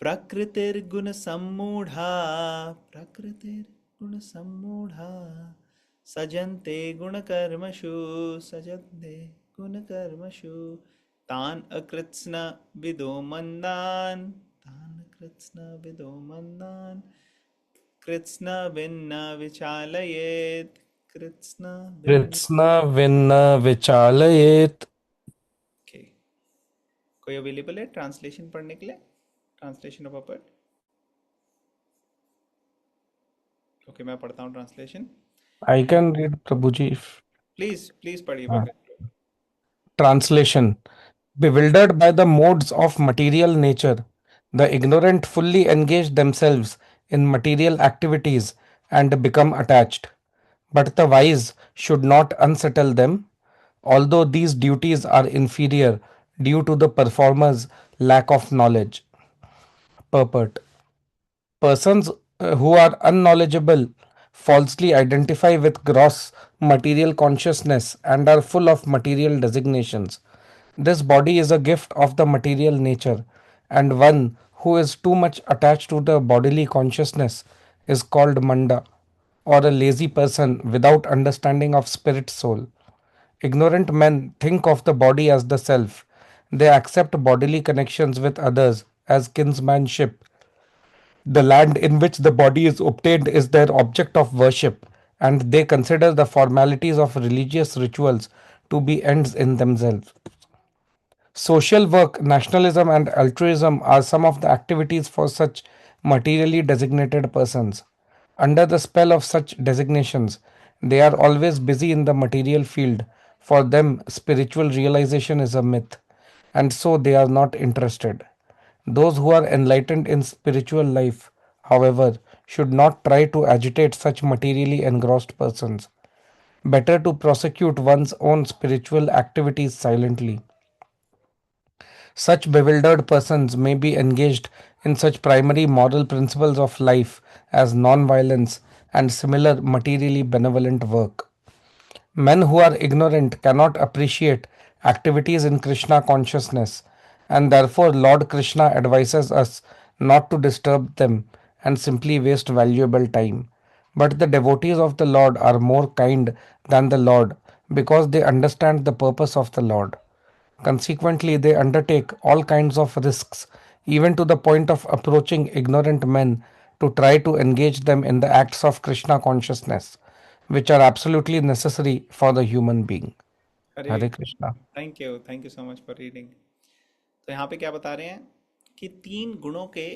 प्रकृतिर्गुणसम्मूढा प्रकृतिर्गुणसम्मूढा सजन्ते गुणकर्मषु सजन्ते गुणकर्मषु तान् अकृत्स्न विदो मन्दान् तान् कृत्स्न विदो मन्दान् कृत्स्न भिन्न विचालयेत् कृत्स्न भिन्न। कृत्स्न विन्न विचालयेत। ओके, कोई अवेलेबल है ट्रांसलेशन पढ़ने के लिए? Translation of upper. ओके, मैं पढ़ता हूँ translation. I can read Prabhu ji. Please please पढ़िए हाँ। भगत। Translation. Bewildered by the modes of material nature, the ignorant fully engage themselves in material activities and become attached. But the wise should not unsettle them, although these duties are inferior due to the performer's lack of knowledge. Purport. Persons who are unknowledgeable falsely identify with gross material consciousness and are full of material designations. This body is a gift of the material nature, and one who is too much attached to the bodily consciousness is called Manda, or a lazy person without understanding of spirit soul. Ignorant men think of the body as the self. They accept bodily connections with others as kinsmanship. The land in which the body is obtained is their object of worship, and they consider the formalities of religious rituals to be ends in themselves. Social work, nationalism, and altruism are some of the activities for such materially designated persons. Under the spell of such designations, they are always busy in the material field. For them, spiritual realization is a myth, and so they are not interested. Those who are enlightened in spiritual life, however, should not try to agitate such materially engrossed persons. Better to prosecute one's own spiritual activities silently. Such bewildered persons may be engaged in such primary moral principles of life as non-violence and similar materially benevolent work. Men who are ignorant cannot appreciate activities in Krishna consciousness, and therefore Lord Krishna advises us not to disturb them and simply waste valuable time. But the devotees of the Lord are more kind than the Lord because they understand the purpose of the Lord. Consequently, they undertake all kinds of risks, even to the point of approaching ignorant men to try to engage them in the acts of Krishna consciousness, which are absolutely necessary for the human being. Hare Hare Krishna. Krishna, thank you so much for reading. तो यहाँ पे क्या बता रहे हैं कि तीन गुणों के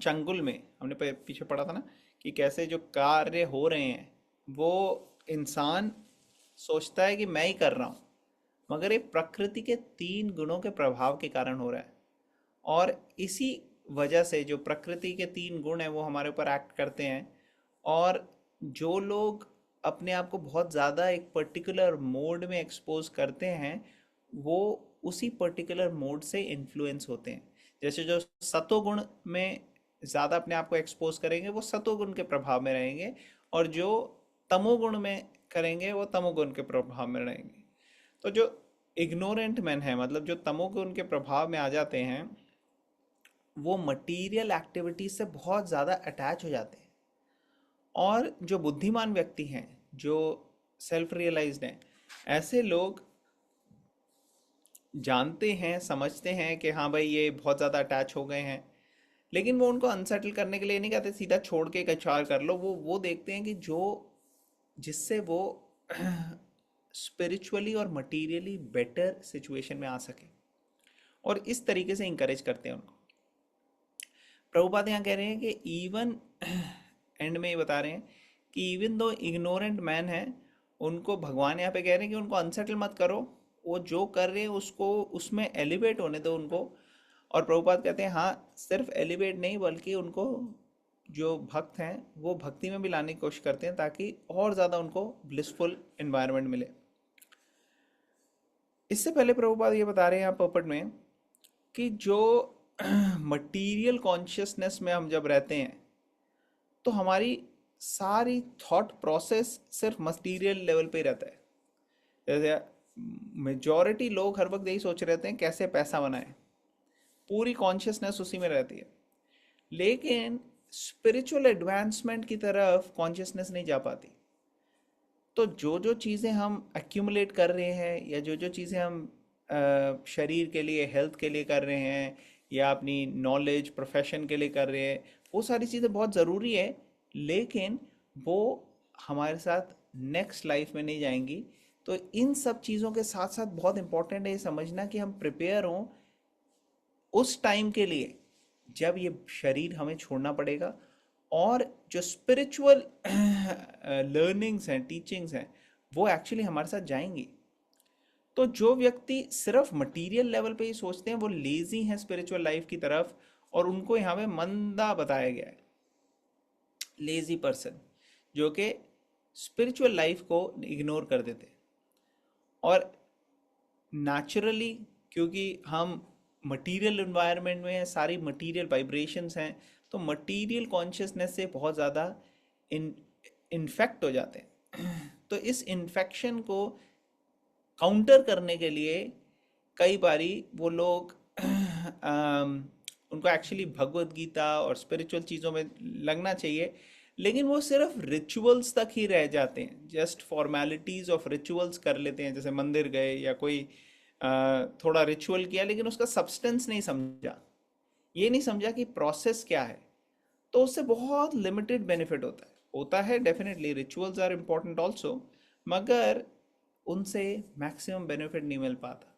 चंगुल में हमने पीछे पढ़ा था ना, कि कैसे जो कार्य हो रहे हैं वो इंसान सोचता है कि मैं ही कर रहा हूँ, मगर ये प्रकृति के तीन गुणों के प्रभाव के कारण हो रहा है। और इसी वजह से जो प्रकृति के तीन गुण हैं वो हमारे ऊपर एक्ट करते हैं। और जो लोग अपने आप को बहुत ज़्यादा एक पर्टिकुलर मोड में एक्सपोज करते हैं वो उसी पर्टिकुलर मोड से इन्फ्लुएंस होते हैं। जैसे जो सतोगुण में ज़्यादा अपने आप को एक्सपोज करेंगे वो सतोगुण के प्रभाव में रहेंगे, और जो तमोगुण में करेंगे वो तमोगुण के प्रभाव में रहेंगे। तो जो इग्नोरेंट मैन है, मतलब जो तमोगुण के प्रभाव में आ जाते हैं, वो मटीरियल एक्टिविटीज से बहुत ज़्यादा अटैच हो जाते हैं। और जो बुद्धिमान व्यक्ति हैं, जो सेल्फ रियलाइज्ड हैं, ऐसे लोग जानते हैं, समझते हैं कि हाँ भाई ये बहुत ज़्यादा अटैच हो गए हैं, लेकिन वो उनको अनसेटल करने के लिए नहीं कहते सीधा छोड़ के कचार कर लो। वो देखते हैं कि जो जिससे वो स्पिरिचुअली और मटीरियली बेटर सिचुएशन में आ सके, और इस तरीके से इंकरेज करते हैं उनको। प्रभुपाद यहाँ कह रहे हैं कि इवन एंड में ये बता रहे हैं कि इवन दो इग्नोरेंट मैन है, उनको भगवान यहाँ पे कह रहे हैं कि उनको अनसेटल मत करो, वो जो कर रहे हैं उसको उसमें एलिवेट होने दो उनको। और प्रभुपाद कहते हैं हाँ, सिर्फ एलिवेट नहीं बल्कि उनको, जो भक्त हैं वो भक्ति में भी लाने की कोशिश करते हैं ताकि और ज़्यादा उनको ब्लिसफुल इन्वायरमेंट मिले। इससे पहले प्रभुपाद ये बता रहे हैं यहाँ पोपट में कि जो मटीरियल कॉन्शियसनेस में हम जब रहते हैं तो हमारी सारी थॉट प्रोसेस सिर्फ मटीरियल लेवल पे ही रहता है। जैसे मेजॉरिटी लोग हर वक्त यही सोच रहे थे कैसे पैसा बनाएं, पूरी कॉन्शियसनेस उसी में रहती है, लेकिन स्पिरिचुअल एडवांसमेंट की तरफ कॉन्शियसनेस नहीं जा पाती। तो जो जो चीज़ें हम एक्यूमुलेट कर रहे हैं, या जो जो चीज़ें हम शरीर के लिए, हेल्थ के लिए कर रहे हैं, या अपनी नॉलेज प्रोफेशन के लिए कर रहे हैं, वो सारी चीज़ें बहुत ज़रूरी है, लेकिन वो हमारे साथ नेक्स्ट लाइफ में नहीं जाएंगी। तो इन सब चीज़ों के साथ साथ बहुत इंपॉर्टेंट है ये समझना कि हम प्रिपेयर हों उस टाइम के लिए जब ये शरीर हमें छोड़ना पड़ेगा, और जो स्पिरिचुअल लर्निंग्स हैं, टीचिंग्स हैं, वो एक्चुअली हमारे साथ जाएंगी। तो जो व्यक्ति सिर्फ मटेरियल लेवल पे ही सोचते हैं वो लेजी हैं स्पिरिचुअल लाइफ की तरफ, और उनको यहाँ पे मंदा बताया गया है, लेजी पर्सन, जो कि स्पिरिचुअल लाइफ को इग्नोर कर देते हैं। और नेचुरली, क्योंकि हम मटेरियल एनवायरनमेंट में हैं, सारी मटेरियल वाइब्रेशंस हैं, तो मटेरियल कॉन्शियसनेस से बहुत ज़्यादा इन इन्फेक्ट हो जाते हैं। तो इस इन्फेक्शन को काउंटर करने के लिए कई बारी वो लोग उनको एक्चुअली भगवत गीता और स्पिरिचुअल चीज़ों में लगना चाहिए, लेकिन वो सिर्फ रिचुअल्स तक ही रह जाते हैं, जस्ट फॉर्मेलिटीज ऑफ रिचुअल्स कर लेते हैं, जैसे मंदिर गए या कोई थोड़ा रिचुअल किया, लेकिन उसका सब्सटेंस नहीं समझा, ये नहीं समझा कि प्रोसेस क्या है। तो उससे बहुत लिमिटेड बेनिफिट होता है definitely, rituals are important also, मगर उनसे मैक्सिमम बेनिफिट नहीं मिल पाता,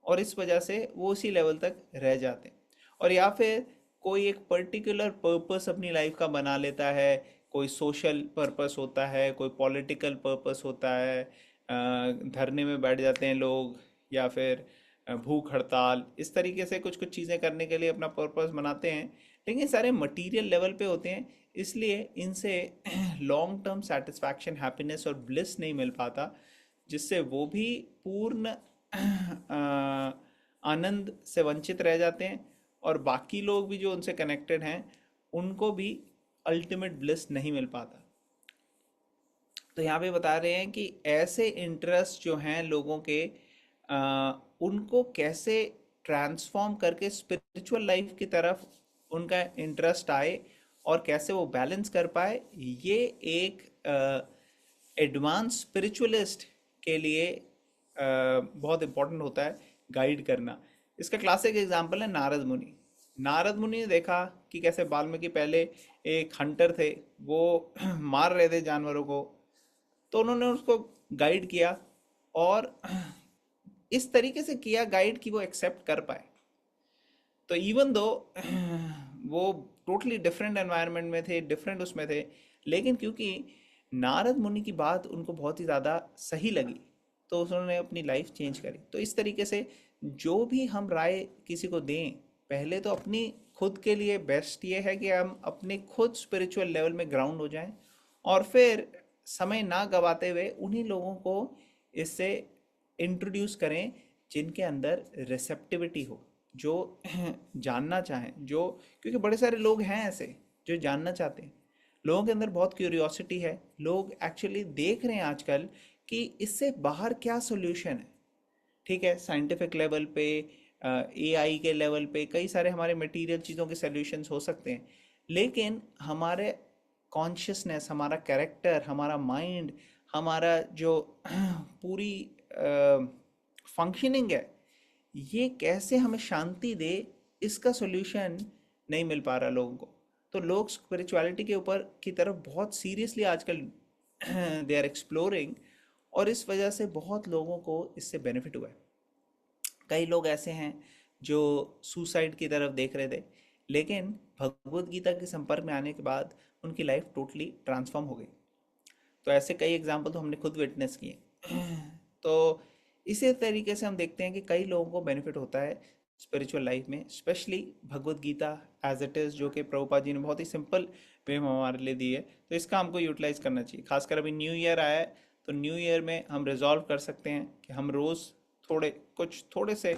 और इस वजह से वो उसी लेवल तक रह जाते हैं। और या फिर कोई एक पर्टिकुलर पर्पस अपनी लाइफ का बना लेता है, कोई सोशल पर्पस होता है, कोई पॉलिटिकल पर्पस होता है, धरने में बैठ जाते हैं लोग, या फिर भूख हड़ताल, इस तरीके से कुछ कुछ चीज़ें करने के लिए अपना पर्पस बनाते हैं, लेकिन सारे मटेरियल लेवल पे होते हैं, इसलिए इनसे लॉन्ग टर्म सेटिस्फैक्शन, हैप्पीनेस और ब्लिस नहीं मिल पाता, जिससे वो भी पूर्ण आनंद से वंचित रह जाते हैं, और बाकी लोग भी जो उनसे कनेक्टेड हैं उनको भी अल्टीमेट ब्लिस नहीं मिल पाता। तो यहाँ पे बता रहे हैं कि ऐसे इंटरेस्ट जो हैं लोगों के, उनको कैसे ट्रांसफॉर्म करके स्पिरिचुअल लाइफ की तरफ उनका इंटरेस्ट आए, और कैसे वो बैलेंस कर पाए, ये एक एडवांस स्पिरिचुअलिस्ट के लिए बहुत इंपॉर्टेंट होता है गाइड करना। इसका क्लासिक एग्जांपल है नारद मुनि। नारद मुनि ने देखा कि कैसे वाल्मीकि पहले एक हंटर थे, वो मार रहे थे जानवरों को, तो उन्होंने उसको गाइड किया, और इस तरीके से किया गाइड कि वो एक्सेप्ट कर पाए। तो इवन दो वो टोटली डिफरेंट एनवायरनमेंट में थे, डिफरेंट उसमें थे, लेकिन क्योंकि नारद मुनि की बात उनको बहुत ही ज़्यादा सही लगी, तो उन्होंने अपनी लाइफ चेंज करी। तो इस तरीके से जो भी हम राय किसी को दें, पहले तो अपनी खुद के लिए बेस्ट ये है कि हम अपने खुद स्पिरिचुअल लेवल में ग्राउंड हो जाएं, और फिर समय ना गवाते हुए उन्हीं लोगों को इससे इंट्रोड्यूस करें जिनके अंदर रिसेप्टिविटी हो, जो जानना चाहें, जो, क्योंकि बड़े सारे लोग हैं ऐसे जो जानना चाहते हैं, लोगों के अंदर बहुत क्यूरियोसिटी है, लोग एक्चुअली देख रहे हैं आजकल कि इससे बाहर क्या सोल्यूशन है। ठीक है, साइंटिफिक लेवल पे, एआई के लेवल पे कई सारे हमारे मटेरियल चीज़ों के सॉल्यूशंस हो सकते हैं, लेकिन हमारे कॉन्शियसनेस, हमारा कैरेक्टर, हमारा माइंड, हमारा जो पूरी फंक्शनिंग है, ये कैसे हमें शांति दे, इसका सॉल्यूशन नहीं मिल पा रहा लोगों को। तो लोग स्पिरिचुअलिटी के ऊपर की तरफ बहुत सीरियसली आजकल दे आर एक्सप्लोरिंग, और इस वजह से बहुत लोगों को इससे बेनिफिट हुआ है। कई लोग ऐसे हैं जो सुसाइड की तरफ देख रहे थे, लेकिन भगवत गीता के संपर्क में आने के बाद उनकी लाइफ टोटली ट्रांसफॉर्म हो गई। तो ऐसे कई एग्जाम्पल तो हमने खुद विटनेस किए। तो इसी तरीके से हम देखते हैं कि कई लोगों को बेनिफिट होता है स्पिरिचुअल लाइफ में, specially Bhagavad Gita as it is, जो कि प्रभुपाद जी ने बहुत ही सिंपल वे में हमारे लिए दी है। तो इसका हमको यूटिलाइज करना चाहिए, खासकर अभी न्यू ईयर आया है, तो न्यू ईयर में हम रिजॉल्व कर सकते हैं कि हम रोज़ थोड़े से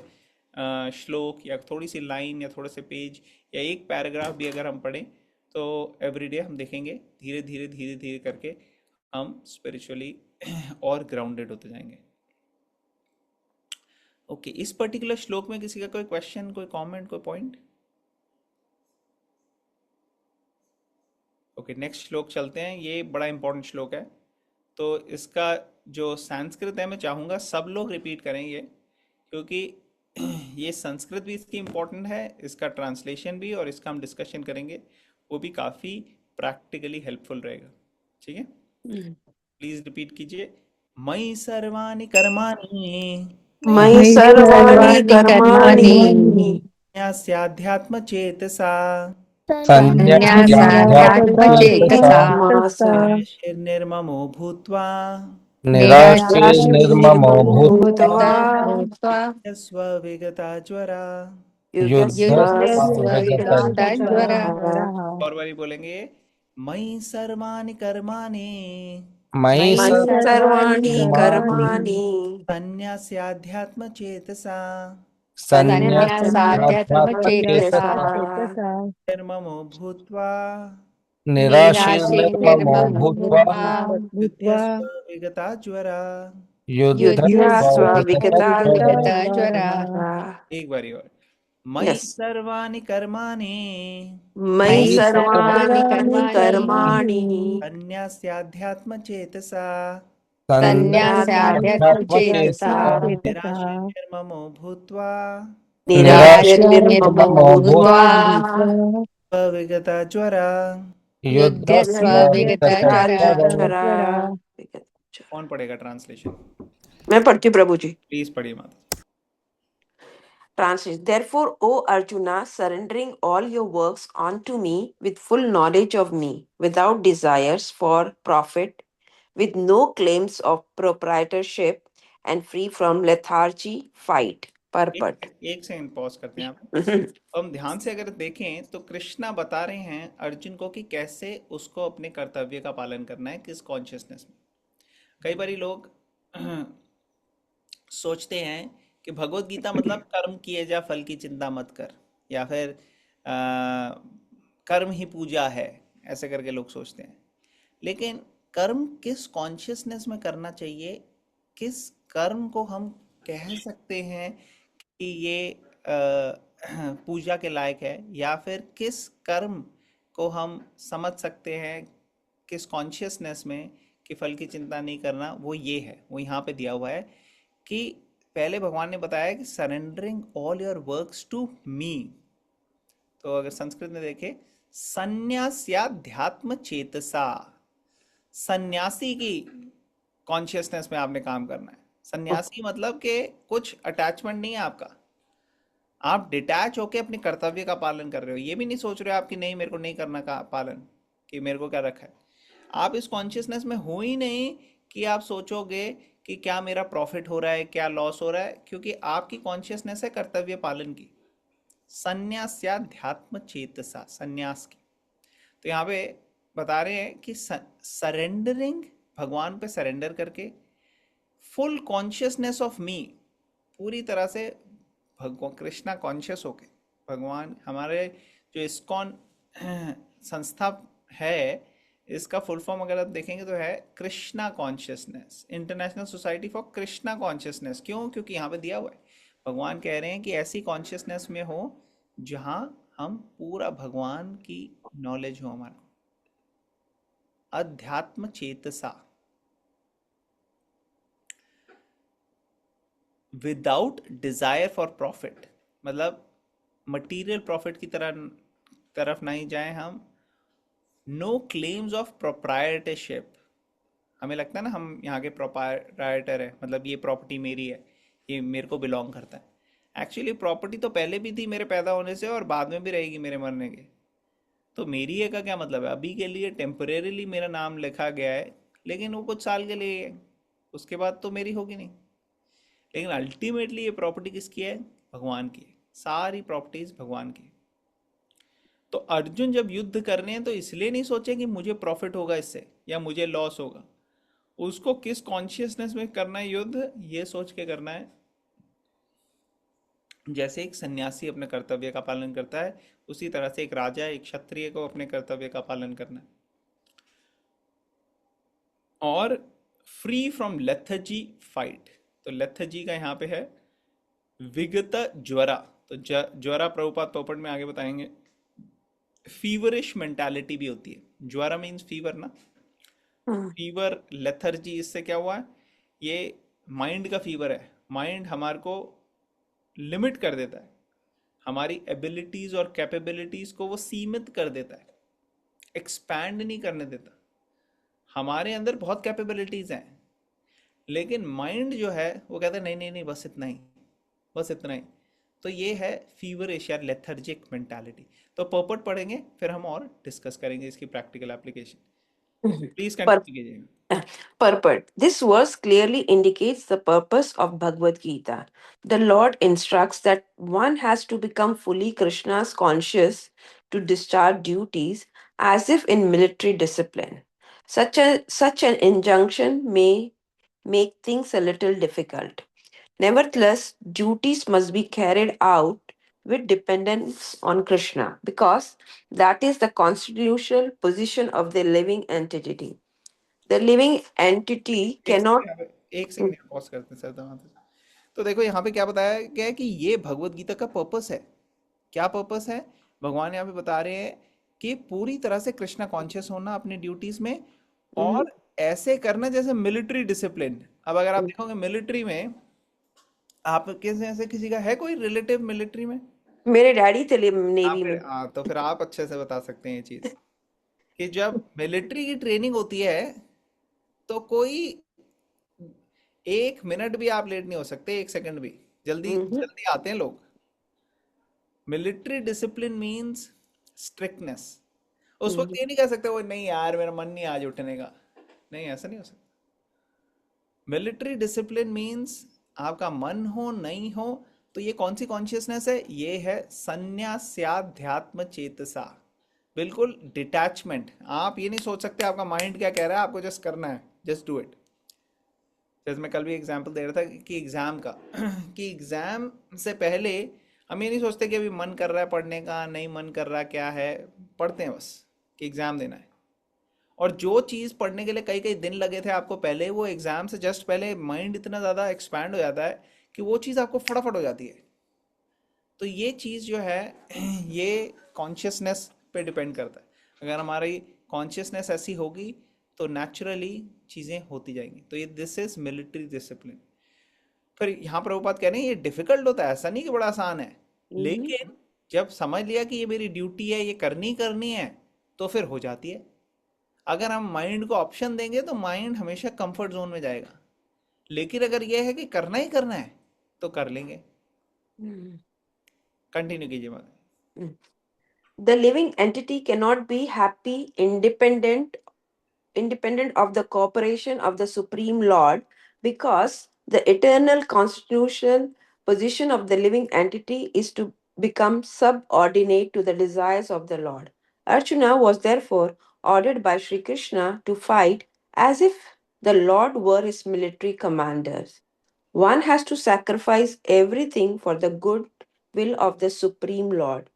श्लोक, या थोड़ी सी लाइन, या थोड़े से पेज, या एक पैराग्राफ भी अगर हम पढ़ें, तो एवरीडे हम देखेंगे धीरे धीरे धीरे धीरे करके हम स्पिरिचुअली और ग्राउंडेड होते जाएंगे। ओके, इस पर्टिकुलर श्लोक में किसी का कोई क्वेश्चन, कोई कमेंट, कोई पॉइंट? ओके, नेक्स्ट श्लोक चलते हैं। ये बड़ा इंपॉर्टेंट श्लोक है। तो इसका जो संस्कृत है, मैं चाहूँगा सब लोग रिपीट करें ये, क्योंकि ये संस्कृत भी इसकी इम्पोर्टेंट है, इसका ट्रांसलेशन भी, और इसका हम डिस्कशन करेंगे, वो भी काफ़ी प्रैक्टिकली हेल्पफुल रहेगा। ठीक है, हम्म। प्लीज रिपीट कीजिए। मयि सर्वाणि कर्माणि मयि मयि सर्वाणि सर्वाणि कर्माणि कर्माणि न्यास्याध्यात्म चेतसा संन्यास्याध्यात्मचेतसा सन्न्यासाध्यात्मचेतसा निर्ममो भूत्वा निराशीर्निर्ममो भूत्वा भूत्वा स्वविगता ज्वरा। युध्यस्व युद्धस्वविगतज्वरः। विगतज्वरः। और बारी बोलेंगे, मयि सर्वाणि कर्माणि मयि मयि सर्वाणि सर्वकर्माणि कर्माणि संन्यास्याध्यात्म चेतसा सन्न्यासाध्यात्मचेतसा संन्यासाध्यात्मचेतसा चेतसा निर्ममो भूत्वा निराशीर्निर्ममो भूत्वा भूत्वा युध्यस्व विगता ज्वरा। युध्यस्व युद्धस्वविगतज्वरः। विगतज्वरः। एक बारी और, मयि यस सर्वाणि कर्माणि मयि मयि सर्वाणि सर्वाणि कर्माणि संन्यास्याध्यात्म चेतसा सन्न्यासाध्यात्मचेतसा चेतसा निराशीर्निर्ममो भूत्वा निराशीर्निर्ममो निराशीर्निर्ममो भूत्वा भूत्वा विगता ज्वरा। युध्यस्व युद्धस्वविगतज्वरः। विगतज्वरः। कौन पढ़ेगा ट्रांसलेशन? मैं पढ़ती हूँ प्रभु जी। प्लीज पढ़िए माता। Translate. Therefore, O Arjuna, surrendering all your works unto me with full knowledge of me, without desires for profit, with no claims of proprietorship, and free from lethargy, fight. Purport. एक second pause करते हैं आप। हम ध्यान से अगर देखें तो कृष्णा बता रहे हैं अर्जुन को कि कैसे उसको अपने कर्तव्य का पालन करना है, किस कॉन्शियसनेस में। कई बारी लोग सोचते हैं कि भगवत गीता मतलब कर्म किए जा फल की चिंता मत कर, या फिर कर्म ही पूजा है, ऐसे करके लोग सोचते हैं। लेकिन कर्म किस कॉन्शियसनेस में करना चाहिए, किस कर्म को हम कह सकते हैं कि ये पूजा के लायक है, या फिर किस कर्म को हम समझ सकते हैं किस कॉन्शियसनेस में कि फल की चिंता नहीं करना, वो ये है, वो यहाँ पे दिया हुआ है कि पहले भगवान ने बताया कि surrendering all your works to me. तो अगर संस्कृत में देखें, संन्यास्याध्यात्म चेतसा, सन्यासी की कॉन्शियसनेस में आपने काम करना है। सन्यासी मतलब कि कुछ अटैचमेंट नहीं है आपका, आप डिटैच होके अपने कर्तव्य का पालन कर रहे हो। ये भी नहीं सोच रहे हो आप कि नहीं मेरे को नहीं करना का पालन, कि मेरे को क्या रखा है। आप इस कॉन्शियसनेस में हो ही नहीं कि आप सोचोगे कि क्या मेरा प्रॉफिट हो रहा है, क्या लॉस हो रहा है, क्योंकि आपकी कॉन्शियसनेस है कर्तव्य पालन की। संन्यास्याध्यात्म चेतसा, संन्यास की। तो यहाँ पे बता रहे हैं कि सरेंडरिंग, भगवान पे सरेंडर करके, फुल कॉन्शियसनेस ऑफ मी, पूरी तरह से भगवान कृष्णा कॉन्शियस होके। भगवान हमारे जो इस्कॉन संस्था है, इसका फुल फॉर्म अगर आप देखेंगे तो है Krishna consciousness, international society for Krishna consciousness. क्यों? क्योंकि यहाँ पे दिया हुआ है, भगवान कह रहे हैं कि ऐसी कॉन्शियसनेस में हो जहाँ हम पूरा भगवान की नॉलेज हो हमारा। अध्यात्म चेतसा, विदाउट डिजायर फॉर प्रॉफिट, मतलब मटेरियल प्रॉफिट की तरफ नहीं जाए हम। नो क्लेम्स ऑफ प्रोप्राइटरशिप, हमें लगता है ना हम यहाँ के प्रोप्राइटर है, मतलब ये प्रॉपर्टी मेरी है, ये मेरे को बिलोंग करता है। एक्चुअली प्रॉपर्टी तो पहले भी थी मेरे पैदा होने से, और बाद में भी रहेगी मेरे मरने के। तो मेरी है का क्या मतलब है? अभी के लिए टेम्परेरीली मेरा नाम लिखा गया है, लेकिन वो कुछ साल के लिए है, उसके बाद तो मेरी होगी नहीं। लेकिन अल्टीमेटली ये प्रॉपर्टी किसकी है? भगवान की है। सारी प्रॉपर्टीज भगवान की। तो अर्जुन जब युद्ध कर रहे हैं तो इसलिए नहीं सोचे कि मुझे प्रॉफिट होगा इससे या मुझे लॉस होगा। उसको किस कॉन्शियसनेस में करना है युद्ध, ये सोच के करना है जैसे एक सन्यासी अपने कर्तव्य का पालन करता है, उसी तरह से एक राजा, एक क्षत्रिय को अपने कर्तव्य का पालन करना है। और फ्री फ्रॉम लेथर्जी फाइट, तो लेथर्जी का यहाँ पे है विगत ज्वरा, तो ज्वरा प्रभुपाद पोपट में आगे बताएंगे। फीवरिश मेंटालिटी भी होती है। ज्वरा मीन्स फीवर ना, Hmm. फीवर, लेथर्जी, इससे क्या हुआ है, ये माइंड का फीवर है। माइंड हमारे को लिमिट कर देता है, हमारी एबिलिटीज और कैपेबिलिटीज को वो सीमित कर देता है, एक्सपैंड नहीं करने देता। हमारे अंदर बहुत कैपेबिलिटीज हैं, लेकिन माइंड जो है वो कहता है नहीं नहीं नहीं, बस इतना ही, बस इतना ही। तो ये है फीवरिश या लेथर्जिक मेंटालिटी। तो पर्पट पढ़ेंगे, फिर हम और डिस्कस करेंगे इसकी practical application. Please Per- continue कीजिए। Purport. This verse clearly indicates the purpose of Bhagavad Gita. The Lord instructs that one has to become fully Krishna's conscious to discharge duties as if in military discipline. Such an injunction may make things a little difficult. Nevertheless, duties must be carried out with dependence on Krishna because that is the constitutional position of the living entity. The living entity एक second cannot. यहाँ पे, एक second यहाँ pause करते हैं sir दमा से। तो देखो यहाँ पे क्या बताया गया है कि ये भगवत गीता का पर्पस है। क्या पर्पस है? भगवान यहाँ पे बता रहे हैं कि पूरी तरह से कृष्णा कॉन्शियस होना अपनी ड्यूटीज में, Mhm. और ऐसे करना जैसे मिलिट्री डिसिप्लिन। अब अगर आप देखोगे मिलिट्री में, आप किसी ऐसे किसी का है कोई रिलेटिव मिलिट्री में? मेरे डैडी थे आप नेवी फिर में. हाँ, तो फिर आप अच्छे से बता सकते हैं ये चीज, कि जब मिलिट्री की ट्रेनिंग होती है तो कोई 1 मिनट भी आप लेट नहीं हो सकते, 1 सेकंड भी। जल्दी Mhm. जल्दी आते हैं लोग। Military discipline means strictness. उस वक्त Mhm. ये नहीं कह सकते वो नहीं यार मेरा मन नहीं आज उठने का, नहीं, ऐसा नहीं हो सकता। मिलिट्री डिसिप्लिन मीन्स आपका मन हो नहीं हो, तो ये कौन सी कॉन्शियसनेस है? ये है संन्यास्याध्यात्म चेतसा, बिल्कुल डिटैचमेंट। आप ये नहीं सोच सकते आपका माइंड क्या कह रहा है, आपको जस्ट करना है, जस्ट डू इट। जैसे मैं कल भी एग्जांपल दे रहा था कि एग्ज़ाम का कि एग्ज़ाम से पहले हम ये नहीं सोचते कि अभी मन कर रहा है पढ़ने का, नहीं मन कर रहा, क्या है, पढ़ते हैं बस कि एग्ज़ाम देना है। और जो चीज़ पढ़ने के लिए कई कई दिन लगे थे आपको पहले, वो एग्ज़ाम से जस्ट पहले माइंड इतना ज़्यादा एक्सपैंड हो जाता है कि वो चीज़ आपको फटाफट हो जाती है। तो ये चीज़ जो है ये कॉन्शियसनेस पे डिपेंड करता है। अगर हमारी कॉन्शियसनेस ऐसी होगी तो नेचुरली चीज़ें होती जाएंगी। तो ये दिस इज मिलिट्री डिसिप्लिन। फिर यहाँ प्रभुपाद कह रहे हैं ये डिफिकल्ट होता है, ऐसा नहीं कि बड़ा आसान है, Mhm. लेकिन जब समझ लिया कि ये मेरी ड्यूटी है, ये करनी करनी है, तो फिर हो जाती है। अगर हम माइंड को ऑप्शन देंगे तो माइंड हमेशा कंफर्ट जोन में जाएगा, लेकिन अगर ये है कि करना ही करना है तो कर लेंगे। Mhm. कंटिन्यू कीजिए बात। Mhm. The living entity cannot be happy independent of the cooperation of the Supreme Lord, because the eternal constitutional position of the living entity is to become subordinate to the desires of the Lord. Arjuna was therefore ordered by Sri Krishna to fight as if the Lord were his military commander. One has to sacrifice everything for the good will of the Supreme Lord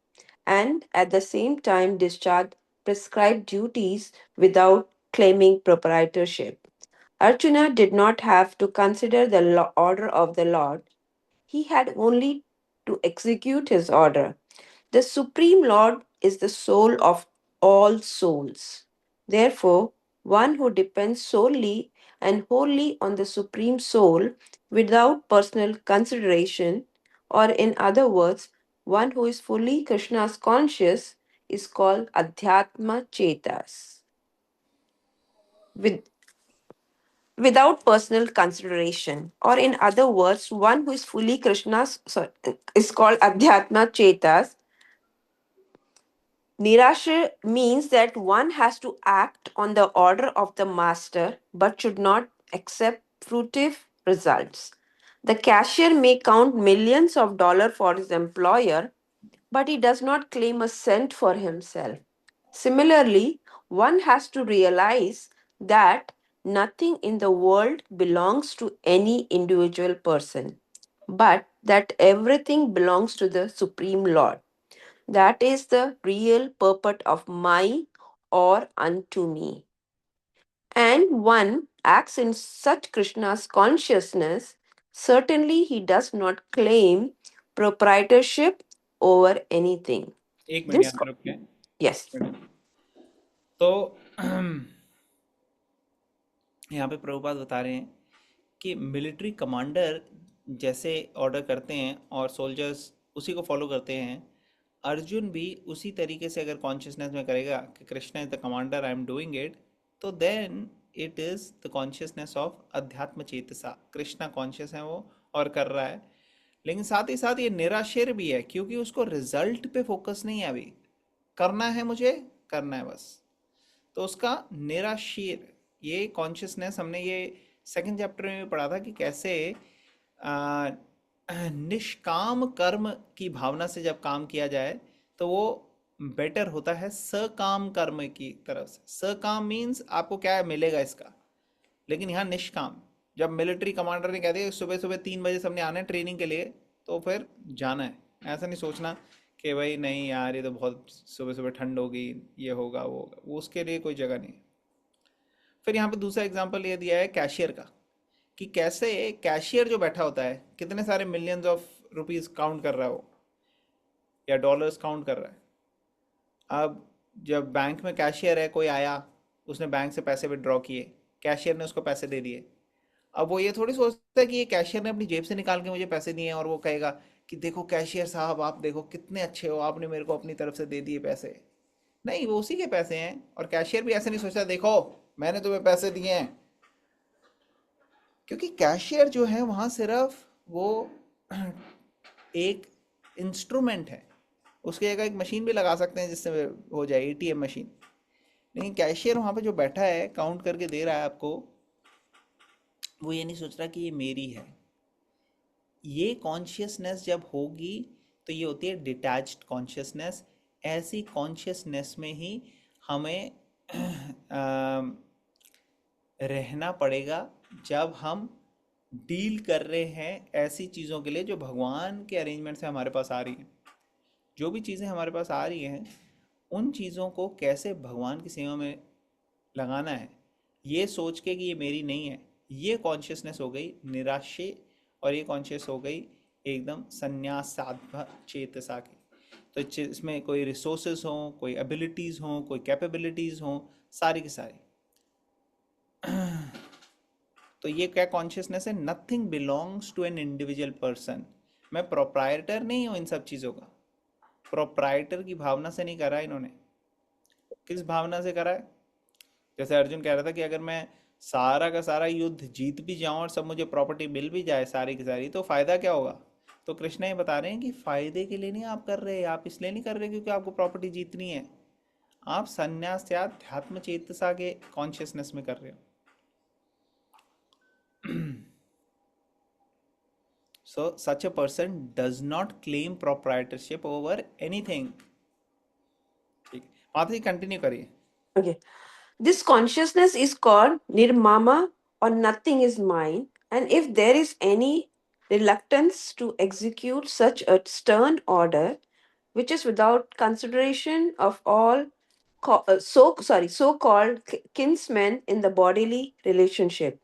and at the same time discharge prescribed duties without claiming proprietorship. Arjuna did not have to consider the order of the Lord, he had only to execute his order. The Supreme Lord is the soul of all souls. Therefore, one who depends solely and wholly on the Supreme Soul without personal consideration, or in other words, one who is fully Krishna's conscious, is called Adhyatma Chetas. With, without personal consideration, or in other words, one who is fully Krishna's is called Adhyatma Chetas. Nirasha means that one has to act on the order of the master but should not accept fruitive results. The cashier may count millions of dollars for his employer, but he does not claim a cent for himself. Similarly, one has to realize that nothing in the world belongs to any individual person, but that everything belongs to the Supreme Lord. That is the real purport of my or unto me. And one acts in such Krishna's consciousness Certainly, he does not claim proprietorship over anything. एक minute This, यहाँ पे रुक के, yes, तो यहाँ पे प्रभुपाद बता रहे हैं कि मिलिट्री कमांडर जैसे ऑर्डर करते हैं और सोल्जर्स उसी को फॉलो करते हैं, अर्जुन भी उसी तरीके से अगर कॉन्शियसनेस में करेगा कि Krishna is the commander, I am doing it, तो then it is the consciousness of अध्यात्म चेतसा, कृष्णा कॉन्शियस है वो और कर रहा है। लेकिन साथ ही साथ ये निराशेर भी है, क्योंकि उसको रिजल्ट पे फोकस नहीं है, अभी करना है, मुझे करना है बस। तो उसका निराशीर, ये कॉन्शियसनेस हमने ये सेकंड चैप्टर में भी पढ़ा था कि कैसे आ, निष्काम कर्म की भावना से जब काम किया जाए तो वो बेटर होता है सकाम कर्म की तरफ से। सकाम मीन्स आपको क्या मिलेगा इसका, लेकिन यहाँ निष्काम, जब मिलिट्री कमांडर ने कह दिया सुबह सुबह 3 बजे सबने आना है ट्रेनिंग के लिए, तो फिर जाना है। ऐसा नहीं सोचना कि भाई नहीं यार ये तो बहुत सुबह सुबह ठंड होगी, ये होगा वो होगा, वो उसके लिए कोई जगह नहीं है। फिर यहाँ पे दूसरा एग्जांपल ये दिया है कैशियर का, कि कैसे कैशियर जो बैठा होता है कितने सारे मिलियंस ऑफ रुपीस काउंट कर रहा है वो, या डॉलर्स काउंट कर रहा है। अब जब बैंक में कैशियर है, कोई आया, उसने बैंक से पैसे विड्रॉ किए, कैशियर ने उसको पैसे दे दिए। अब वो ये थोड़ी सोचता है कि ये कैशियर ने अपनी जेब से निकाल के मुझे पैसे दिए हैं, और वो कहेगा कि देखो कैशियर साहब आप देखो कितने अच्छे हो, आपने मेरे को अपनी तरफ से दे दिए पैसे। नहीं, वो उसी के पैसे हैं, और कैशियर भी ऐसे नहीं सोचता देखो मैंने तुम्हें पैसे दिए हैं। क्योंकि कैशियर जो है वहाँ सिर्फ वो एक इंस्ट्रूमेंट है, उसके जगह एक मशीन भी लगा सकते हैं जिससे हो जाए एटीएम मशीन। लेकिन कैशियर वहाँ पे जो बैठा है काउंट करके दे रहा है आपको, वो ये नहीं सोच रहा कि ये मेरी है। ये कॉन्शियसनेस जब होगी तो ये होती है डिटैच्ड कॉन्शियसनेस। ऐसी कॉन्शियसनेस में ही हमें रहना पड़ेगा जब हम डील कर रहे हैं ऐसी चीज़ों के लिए जो भगवान के अरेंजमेंट से हमारे पास आ रही हैं। जो भी चीज़ें हमारे पास आ रही हैं, उन चीज़ों को कैसे भगवान की सेवा में लगाना है, ये सोच के कि ये मेरी नहीं है, ये कॉन्शियसनेस हो गई निराशे, और ये कॉन्शियस हो गई एकदम संन्यास साध्व चेतसा की। तो इसमें कोई रिसोर्सेज हों, कोई एबिलिटीज़ हों, कोई कैपेबिलिटीज़ हों, सारी की सारी। तो ये क्या कॉन्शियसनेस है, nothing belongs to an individual person. मैं प्रोप्राइटर नहीं हूँ इन सब चीज़ों का। प्रोप्राइटर की भावना से नहीं करा इन्होंने, किस भावना से करा है? जैसे अर्जुन कह रहा था कि अगर मैं सारा का सारा युद्ध जीत भी जाऊं और सब मुझे प्रॉपर्टी मिल भी जाए सारी की सारी, तो फायदा क्या होगा? तो कृष्ण ये बता रहे हैं कि फायदे के लिए नहीं आप कर रहे, आप इसलिए नहीं कर रहे क्योंकि आपको प्रॉपर्टी जीतनी है, आप संन्यास या ध्यात्म चेतसा के कॉन्शियसनेस में कर रहे हो। So such a person does not claim proprietorship over anything. ठीक, माता जी कंटिन्यू करिए। okay. This consciousness is called nirmama, or nothing is mine. And if there is any reluctance to execute such a stern order, which is without consideration of all so-called kinsmen in the bodily relationship,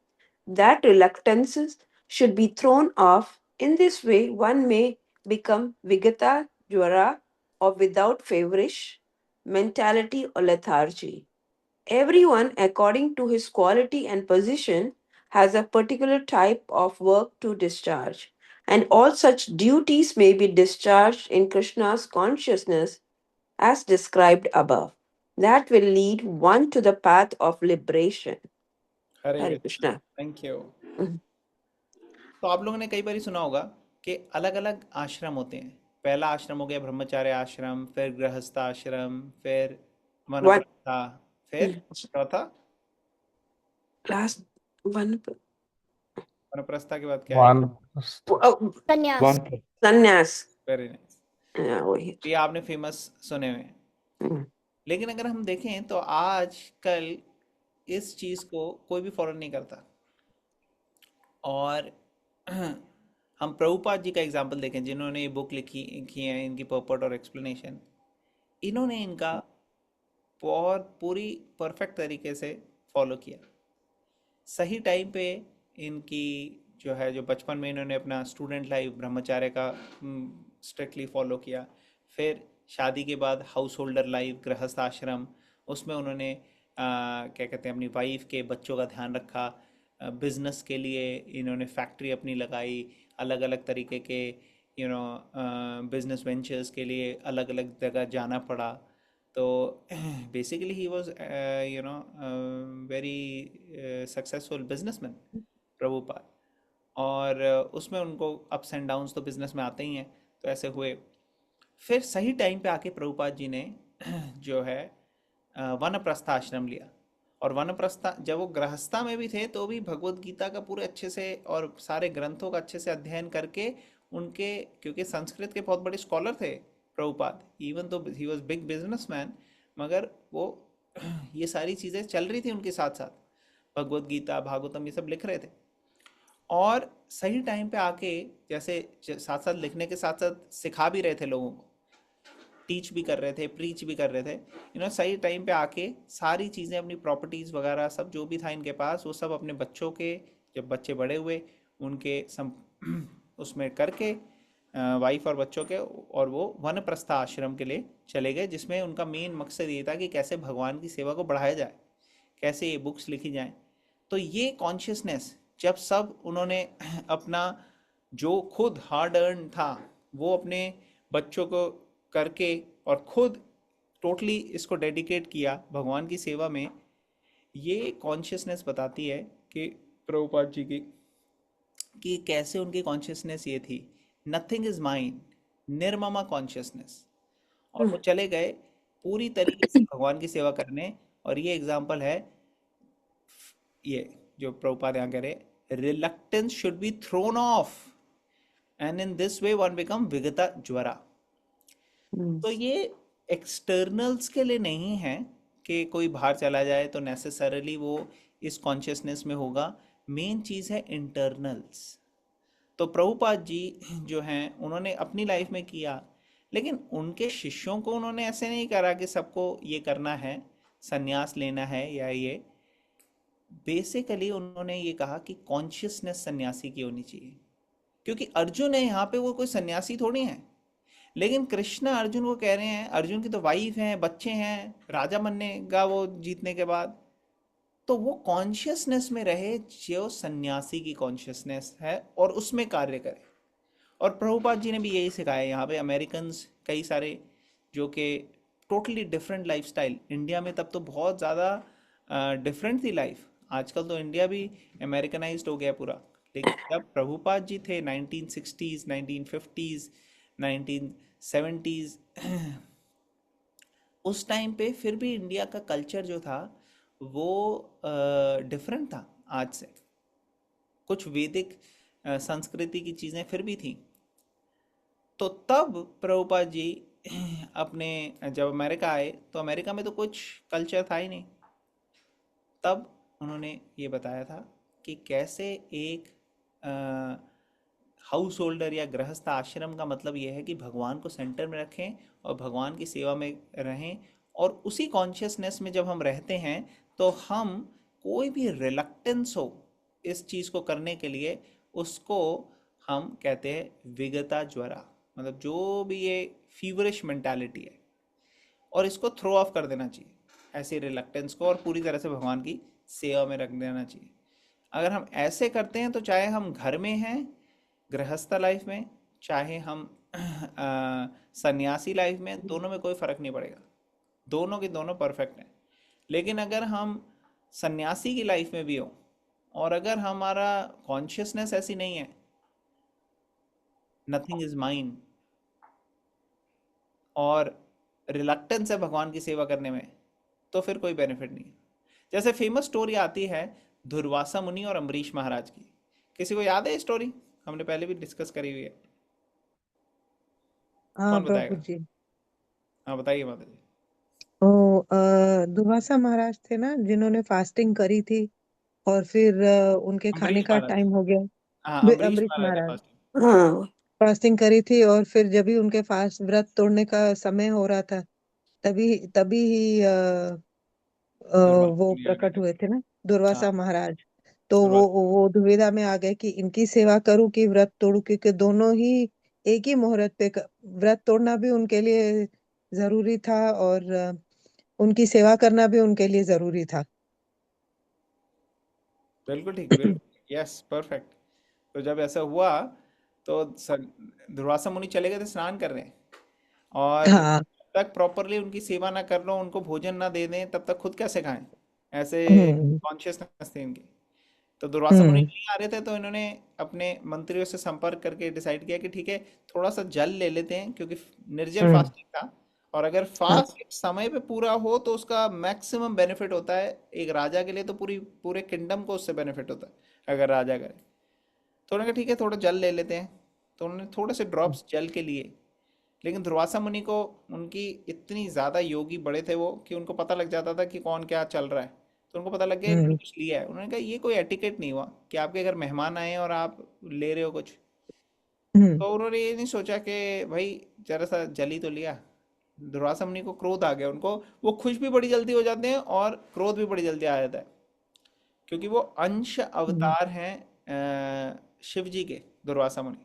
that reluctances should be thrown off. In this way, one may become vigata jwara, or without feverish mentality or lethargy. Everyone, according to his quality and position, has a particular type of work to discharge, and all such duties may be discharged in Krishna's consciousness as described above. That will lead one to the path of liberation. Hare Hare Krishna, Krishna. Thank you. Mhm. तो आप लोगों ने कई बार सुना होगा कि अलग अलग आश्रम होते हैं। पहला आश्रम हो गया ब्रह्मचार्य आश्रम, फिर गृहस्थ आश्रम, फिर One वनप्रस्था, फिर चौथा last one. वनप्रस्था के बाद क्या है? One. Oh, संन्यास। One. sannyas. Very nice. Yeah, वही। ये आपने फेमस सुने हुए हैं। हम्म। लेकिन अगर हम देखें तो आज कल इस चीज़ को कोई भी फॉलो नहीं करता। और हम प्रभुपाद जी का एग्जाम्पल देखें, जिन्होंने ये बुक लिखी है, इनकी पर्पट और एक्सप्लेनेशन, इन्होंने इनका बहुत पूरी परफेक्ट तरीके से फॉलो किया। सही टाइम पे इनकी जो है, जो बचपन में इन्होंने अपना स्टूडेंट लाइफ ब्रह्मचार्य का स्ट्रिक्टली फॉलो किया। फिर शादी के बाद हाउस होल्डर लाइफ, गृहस्थ आश्रम, उसमें उन्होंने क्या कहते हैं, अपनी वाइफ के बच्चों का ध्यान रखा। बिजनेस के लिए इन्होंने फैक्ट्री अपनी लगाई, अलग अलग तरीके के बिजनेस वेंचर्स के लिए अलग अलग जगह जाना पड़ा। तो basically he was very successful businessman Prabhupada. और उसमें उनको अप्स एंड डाउन्स तो बिजनेस में आते ही हैं, तो ऐसे हुए। फिर सही टाइम पे आके प्रभुपाद जी ने जो है वानप्रस्थ आश्रम लिया। और वानप्रस्थ, जब वो गृहस्था में भी थे तो भी भगवत गीता का पूरे अच्छे से और सारे ग्रंथों का अच्छे से अध्ययन करके उनके, क्योंकि संस्कृत के बहुत बड़े स्कॉलर थे प्रभुपाद, इवन तो ही वॉज बिग बिजनेसमैन, मगर वो ये सारी चीज़ें चल रही थी उनके साथ साथ, भगवत गीता भागवतम ये सब लिख रहे थे। और सही टाइम पे आके, जैसे साथ साथ लिखने के साथ साथ सिखा भी रहे थे लोगों को, टीच भी कर रहे थे, प्रीच भी कर रहे थे। सही टाइम पे आके सारी चीज़ें, अपनी प्रॉपर्टीज़ वगैरह सब जो भी था इनके पास, वो सब अपने बच्चों के, जब बच्चे बड़े हुए उनके उसमें करके, वाइफ और बच्चों के, और वो वनप्रस्थ आश्रम के लिए चले गए, जिसमें उनका मेन मकसद ये था कि कैसे भगवान की सेवा को बढ़ाया जाए, कैसे ये बुक्स लिखी जाएं। तो ये कॉन्शियसनेस जब सब उन्होंने अपना जो खुद हार्ड अर्न था वो अपने बच्चों को करके और खुद टोटली इसको डेडिकेट किया भगवान की सेवा में, ये कॉन्शियसनेस बताती है कि प्रभुपाद जी की, कि कैसे उनकी कॉन्शियसनेस ये थी, नथिंग इज माइन, निर्ममा कॉन्शियसनेस। और वो चले गए पूरी तरीके से भगवान की सेवा करने। और ये एग्जाम्पल है, ये जो प्रभुपाद यहाँ कह रहे, reluctance should be thrown off and in this way one become विगता ज्वरा। तो ये एक्सटर्नल्स के लिए नहीं है कि कोई बाहर चला जाए तो नेसेसरली वो इस कॉन्शियसनेस में होगा। मेन चीज़ है इंटरनल्स। तो प्रभुपाद जी जो हैं उन्होंने अपनी लाइफ में किया, लेकिन उनके शिष्यों को उन्होंने ऐसे नहीं करा कि सबको ये करना है, संन्यास लेना है या ये। बेसिकली उन्होंने ये कहा कि कॉन्शियसनेस सन्यासी की होनी चाहिए, क्योंकि अर्जुन है यहाँ पे, वो कोई सन्यासी थोड़ी है। लेकिन कृष्ण अर्जुन को कह रहे हैं, अर्जुन की तो वाइफ है, बच्चे हैं, राजा बनेगा वो जीतने के बाद, तो वो कॉन्शियसनेस में रहे जो सन्यासी की कॉन्शियसनेस है और उसमें कार्य करे। और प्रभुपाद जी ने भी यही सिखाया। यहाँ पे अमेरिकन्स कई सारे जो कि टोटली डिफरेंट लाइफस्टाइल, इंडिया में तब तो बहुत ज़्यादा डिफरेंट थी लाइफ, आजकल तो इंडिया भी अमेरिकनाइज्ड हो गया पूरा। लेकिन जब प्रभुपाद जी थे 1960s 1950s 1970s, उस टाइम पे फिर भी इंडिया का कल्चर जो था वो डिफरेंट था आज से। कुछ वैदिक संस्कृति की चीज़ें फिर भी थी। तो तब प्रभुपाद जी अपने जब अमेरिका आए तो अमेरिका में तो कुछ कल्चर था ही नहीं। तब उन्होंने ये बताया था कि कैसे एक हाउस होल्डर या गृहस्थ आश्रम का मतलब ये है कि भगवान को सेंटर में रखें और भगवान की सेवा में रहें। और उसी कॉन्शियसनेस में जब हम रहते हैं तो हम कोई भी रिलक्टेंस हो इस चीज़ को करने के लिए, उसको हम कहते हैं विगता ज्वरा, मतलब जो भी ये फीवरिश मेंटालिटी है, और इसको थ्रो ऑफ कर देना चाहिए ऐसी रिलक्टेंस को, और पूरी तरह से भगवान की सेवा में रख देना चाहिए। अगर हम ऐसे करते हैं तो चाहे हम घर में हैं गृहस्थ लाइफ में, चाहे हम सन्यासी लाइफ में, दोनों में कोई फ़र्क नहीं पड़ेगा, दोनों के दोनों परफेक्ट हैं। लेकिन अगर हम सन्यासी की लाइफ में भी हो और अगर हमारा कॉन्शियसनेस ऐसी नहीं है, नथिंग इज माइन, और रिलक्टेंस है भगवान की सेवा करने में, तो फिर कोई बेनिफिट नहीं है। जैसे फेमस स्टोरी आती है दुर्वासा मुनि और अम्बरीश महाराज की। किसी को याद है ये स्टोरी? हमने पहले भी डिस्कस करी हुई है। हाँ कौन प्रभु बताएगा? जी। हाँ बताइए माता जी। दुर्वासा महाराज थे ना, जिन्होंने फास्टिंग करी थी और फिर उनके खाने अम्बरीश का महाराज। टाइम हो गया। हाँ अम्बरीश अम्बरीश महाराज है महाराज फर्स्ट। हाँ। फास्टिंग करी थी और फिर जब भी उनके फास्ट व्रत तोड़ने का समय हो रहा था, तभी तभी ही दुर्वासा वो मुनि आ गए प्रकट थे। हुए थे ना, हाँ दुर्वासा महाराज। तो दुर्वासा वो दुविधा में आ गए कि इनकी सेवा करूं कि व्रत तोड़ूं, क्योंकि दोनों ही एक ही मुहूर्त पे व्रत तोड़ना भी उनके लिए जरूरी था, और उनकी सेवा करना भी उनके लिए जरूरी था। बिल्कुल ठीक, बिल्कुल यस, परफेक्ट। तो जब ऐसा हुआ तो दुर्वासा मुनि चले गए थे स्नान करने, और हाँ। जब तक प्रॉपरली उनकी सेवा ना कर लो, उनको भोजन ना दे दें, तब तक खुद कैसे खाएं? ऐसे हम्म। कॉन्शियसनेस थी इनकी। तो दुर्वासा मुनि हम्म। नहीं आ रहे थे, तो इन्होंने अपने मंत्रियों से संपर्क करके डिसाइड किया कि ठीक है, थोड़ा सा जल ले लेते हैं, क्योंकि निर्जल हम्म। फास्टिंग था। और अगर हाँ। फास्ट समय पे पूरा हो तो उसका मैक्सिमम बेनिफिट होता है एक राजा के लिए, तो पूरे किंगडम को उससे बेनिफिट होता है अगर राजा करे। तो उन्होंने कहा ठीक है, थोड़ा जल ले लेते हैं। तो उन्होंने थोड़े से ड्रॉप्स जल के लिए। लेकिन दुर्वासा मुनि को, उनकी इतनी ज़्यादा योगी बड़े थे वो, कि उनको पता लग जाता था कि कौन क्या चल रहा है। तो उनको पता लग गया इन्होंने हम्म। कुछ लिया है। उन्होंने कहा ये कोई एटिकेट नहीं हुआ कि आपके घर मेहमान आए हैं और आप ले रहे हो कुछ। हम्म। तो उन्होंने ये नहीं सोचा कि भाई जरा सा जल ही तो लिया। दुर्वासा मुनि को क्रोध आ गया उनको। वो खुश भी बड़ी जल्दी हो जाते हैं और क्रोध भी बड़ी जल्दी आ जाता है, क्योंकि वो अंश हम्म। अवतार हैं शिव जी के, दुर्वासा मुनि।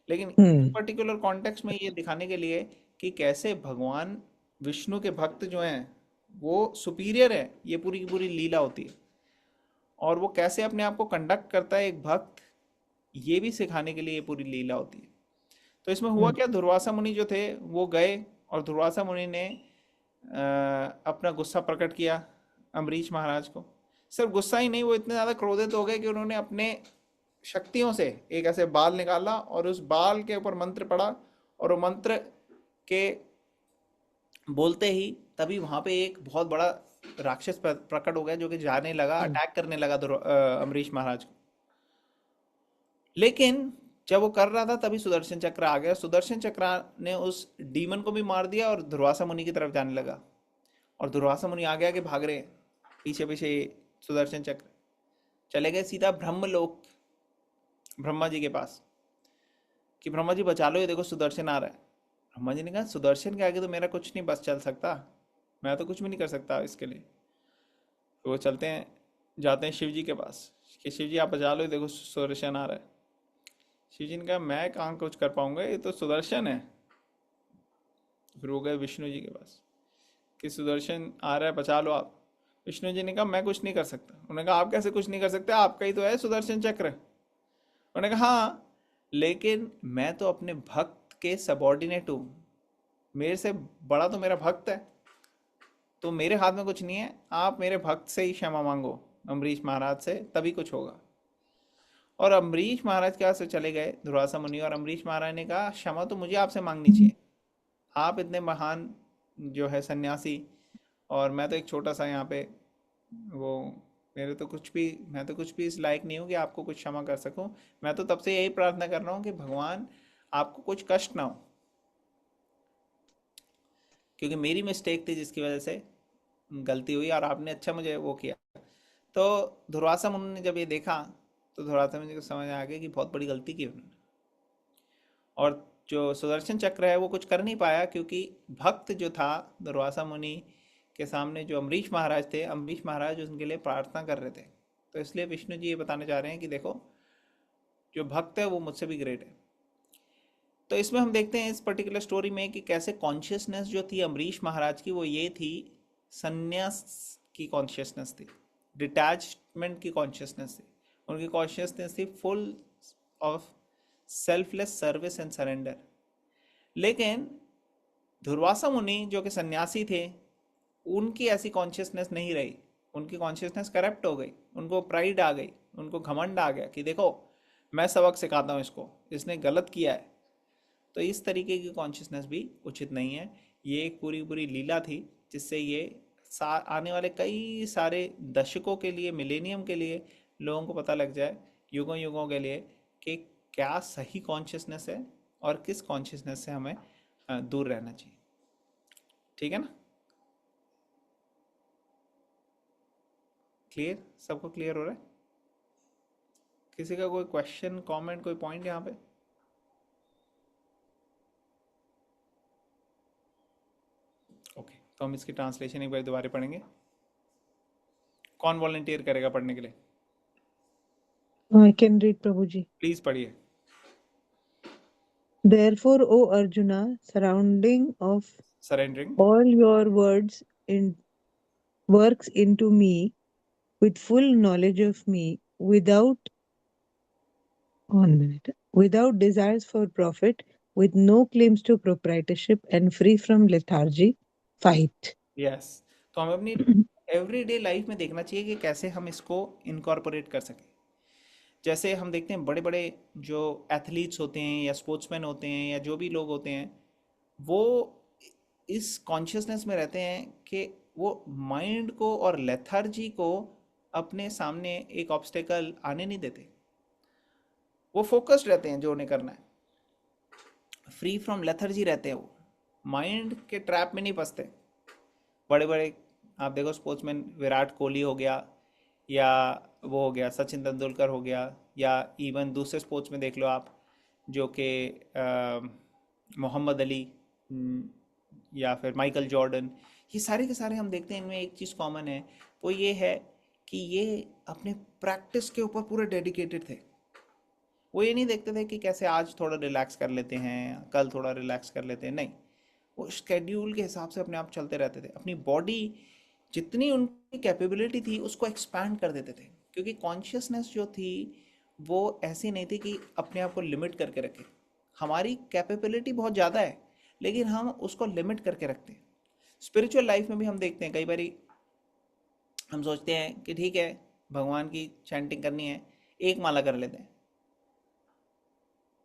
लेकिन इस हम्म। पर्टिकुलर कॉन्टेक्स्ट में ये दिखाने के लिए कि कैसे भगवान विष्णु के भक्त जो हैं वो सुपीरियर है, ये पूरी की पूरी लीला होती है। और वो कैसे अपने आप को कंडक्ट करता है एक भक्त, ये भी सिखाने के लिए ये पूरी लीला होती है। तो इसमें हुआ हम्म। क्या, दुर्वासा मुनि जो थे वो गए, और दुर्वासा मुनि ने अपना गुस्सा प्रकट किया अम्बरीश महाराज को। सिर्फ गुस्सा ही नहीं, वो इतने ज़्यादा क्रोधित हो गए कि उन्होंने अपने शक्तियों से एक ऐसे बाल निकाला और उस बाल के ऊपर मंत्र पड़ा। और वो मंत्र के बोलते ही तभी वहां पे एक बहुत बड़ा राक्षस प्रकट हो गया, जो कि जाने लगा, हम्म। अटैक करने लगा अम्बरीश महाराज को। लेकिन जब वो कर रहा था तभी सुदर्शन चक्र आ गया। सुदर्शन चक्र ने उस डीमन को भी मार दिया और दुर्वासा मुनि की तरफ जाने लगा। और दुर्वासा मुनि आगे आगे भाग रहे हैं, पीछे पीछे सुदर्शन चक्र। चले गए सीधा ब्रह्मलोक, ब्रह्मा जी के पास, कि ब्रह्मा जी बचा लो, ये देखो सुदर्शन आ रहा है। ब्रह्मा जी ने कहा सुदर्शन के आगे तो मेरा कुछ नहीं बस चल सकता, मैं तो कुछ भी नहीं कर सकता इसके लिए। तो वो चलते हैं, जाते हैं शिव जी के पास, कि शिव जी आप बचा लो, ये देखो सुदर्शन आ रहा है। शिव जी ने कहा मैं कहाँ कुछ कर पाऊंगा, ये तो सुदर्शन है। फिर वो गए विष्णु जी के पास, कि सुदर्शन आ रहा है, बचा लो आप। विष्णु जी ने कहा मैं कुछ नहीं कर सकता। उन्होंने कहा आप कैसे कुछ नहीं कर सकते, आपका ही तो है सुदर्शन चक्र। उन्होंने कहा हाँ, लेकिन मैं तो अपने भक्त के सबॉर्डिनेट हूँ, मेरे से बड़ा तो मेरा भक्त है, तो मेरे हाथ में कुछ नहीं है। आप मेरे भक्त से ही क्षमा मांगो, अम्बरीश महाराज से, तभी कुछ होगा। और अम्बरीश महाराज के पास से चले गए दुर्वासा मुनि, और अम्बरीश महाराज ने कहा क्षमा तो मुझे आपसे मांगनी चाहिए, आप इतने महान जो है सन्यासी, और मैं तो एक छोटा सा यहाँ पे वो, मेरे तो कुछ भी, मैं तो कुछ भी इस लायक नहीं हूँ कि आपको कुछ क्षमा कर सकूं। मैं तो तब से यही प्रार्थना कर रहा हूँ कि भगवान आपको कुछ कष्ट ना हो, क्योंकि मेरी मिस्टेक थी जिसकी वजह से गलती हुई, और आपने अच्छा मुझे वो किया। तो दुर्वासा मुनि ने जब ये देखा, तो दुर्वासा मुनि को समझ आ गया कि बहुत बड़ी गलती की उन्होंने। और जो सुदर्शन चक्र है वो कुछ कर नहीं पाया, क्योंकि भक्त जो था दुर्वासा मुनि के सामने, जो अम्बरीश महाराज थे, अम्बरीश महाराज उनके लिए प्रार्थना कर रहे थे। तो इसलिए विष्णु जी ये बताने चाह रहे हैं कि देखो, जो भक्त है वो मुझसे भी ग्रेट है। तो इसमें हम देखते हैं इस पर्टिकुलर स्टोरी में कि कैसे कॉन्शियसनेस जो थी अम्बरीश महाराज की, वो ये थी, संन्यास की कॉन्शियसनेस थी, डिटैचमेंट की कॉन्शियसनेस थी। उनकी कॉन्शियसनेस थी full of selfless service and surrender. लेकिन दुर्वासा मुनि जो कि सन्यासी थे, उनकी ऐसी कॉन्शियसनेस नहीं रही। उनकी कॉन्शियसनेस करप्ट हो गई, उनको प्राइड आ गई, उनको घमंड आ गया कि देखो मैं सबक सिखाता हूँ इसको, इसने गलत किया है। तो इस तरीके की कॉन्शियसनेस भी उचित नहीं है। ये एक पूरी पूरी लीला थी, जिससे ये आने वाले कई सारे दशकों के लिए, मिलेनियम के लिए लोगों को पता लग जाए, युगों युगों के लिए, कि क्या सही कॉन्शियसनेस है और किस कॉन्शियसनेस से हमें दूर रहना चाहिए। ठीक है ना? क्लियर? सबको क्लियर हो रहा है? किसी का कोई क्वेश्चन, कमेंट, कोई पॉइंट यहाँ पे? ओके, तो हम इसकी ट्रांसलेशन एक बार दोबारा पढ़ेंगे। कौन वॉलंटियर करेगा पढ़ने के लिए? I can read, Prabhuji. Please पढ़िए। Therefore, O Arjuna, surrounding of surrendering. all your works into me, with full knowledge of me, without desires for profit, with no claims to proprietorship, and free from lethargy, fight. Yes, तो हमें अपनी everyday life में देखना चाहिए कि कैसे हम इसको इनकॉर्पोरेट कर सकें। जैसे हम देखते हैं बड़े बड़े जो एथलीट्स होते हैं या स्पोर्ट्समैन होते हैं या जो भी लोग होते हैं, वो इस कॉन्शियसनेस में रहते हैं कि वो माइंड को और लेथार्जी को अपने सामने एक ऑब्स्टेकल आने नहीं देते। वो फोकस्ड रहते हैं जो उन्हें करना है, फ्री फ्रॉम लेथर्जी रहते हैं, वो माइंड के ट्रैप में नहीं फंसते। बड़े बड़े आप देखो स्पोर्ट्समैन, विराट कोहली हो गया, या वो हो गया सचिन तेंदुलकर हो गया, या इवन दूसरे स्पोर्ट्स में देख लो आप, जो कि मोहम्मद अली, या फिर माइकल जॉर्डन, ये सारे के सारे हम देखते हैं इनमें एक चीज़ कॉमन है, वो ये है कि ये अपने प्रैक्टिस के ऊपर पूरे डेडिकेटेड थे। वो ये नहीं देखते थे कि कैसे आज थोड़ा रिलैक्स कर लेते हैं, कल थोड़ा रिलैक्स कर लेते हैं, नहीं, वो स्केड्यूल के हिसाब से अपने आप चलते रहते थे। अपनी बॉडी जितनी उनकी कैपेबिलिटी थी उसको एक्सपैंड कर देते थे, क्योंकि कॉन्शियसनेस जो थी वो ऐसी नहीं थी कि अपने आप को लिमिट करके रखे। हमारी कैपेबिलिटी बहुत ज़्यादा है, लेकिन हम उसको लिमिट करके रखते हैं। स्पिरिचुअल लाइफ में भी हम देखते हैं, कई बार हम सोचते हैं कि ठीक है भगवान की चैंटिंग करनी है, एक माला कर लेते हैं।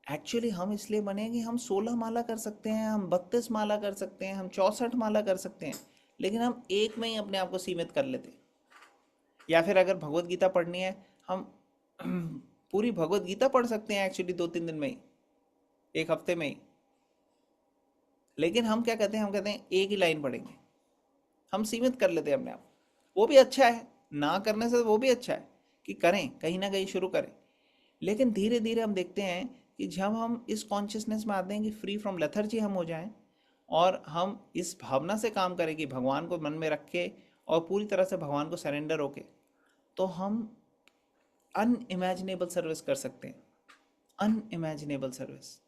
एक्चुअली हम इसलिए बने हैं कि हम 16 माला कर सकते हैं, हम 32 माला कर सकते हैं, हम 64 माला कर सकते हैं, लेकिन हम एक में ही अपने आप को सीमित कर लेते हैं। या फिर अगर भगवत गीता पढ़नी है, हम पूरी भगवत गीता पढ़ सकते हैं एक्चुअली 2-3 दिन में ही, एक हफ्ते में ही, लेकिन हम क्या कहते हैं, हम कहते हैं एक ही लाइन पढ़ेंगे। हम सीमित कर लेते हैं अपने आप। वो भी अच्छा है, ना करने से वो भी अच्छा है कि करें, कहीं ना कहीं शुरू करें, लेकिन धीरे धीरे हम देखते हैं कि जब हम इस कॉन्शियसनेस में आते हैं कि फ्री फ्रॉम लेथर्जी हम हो जाएं, और हम इस भावना से काम करें कि भगवान को मन में रख के और पूरी तरह से भगवान को सरेंडर होके, तो हम अनइमेजिनेबल सर्विस कर सकते हैं। Unimaginable service.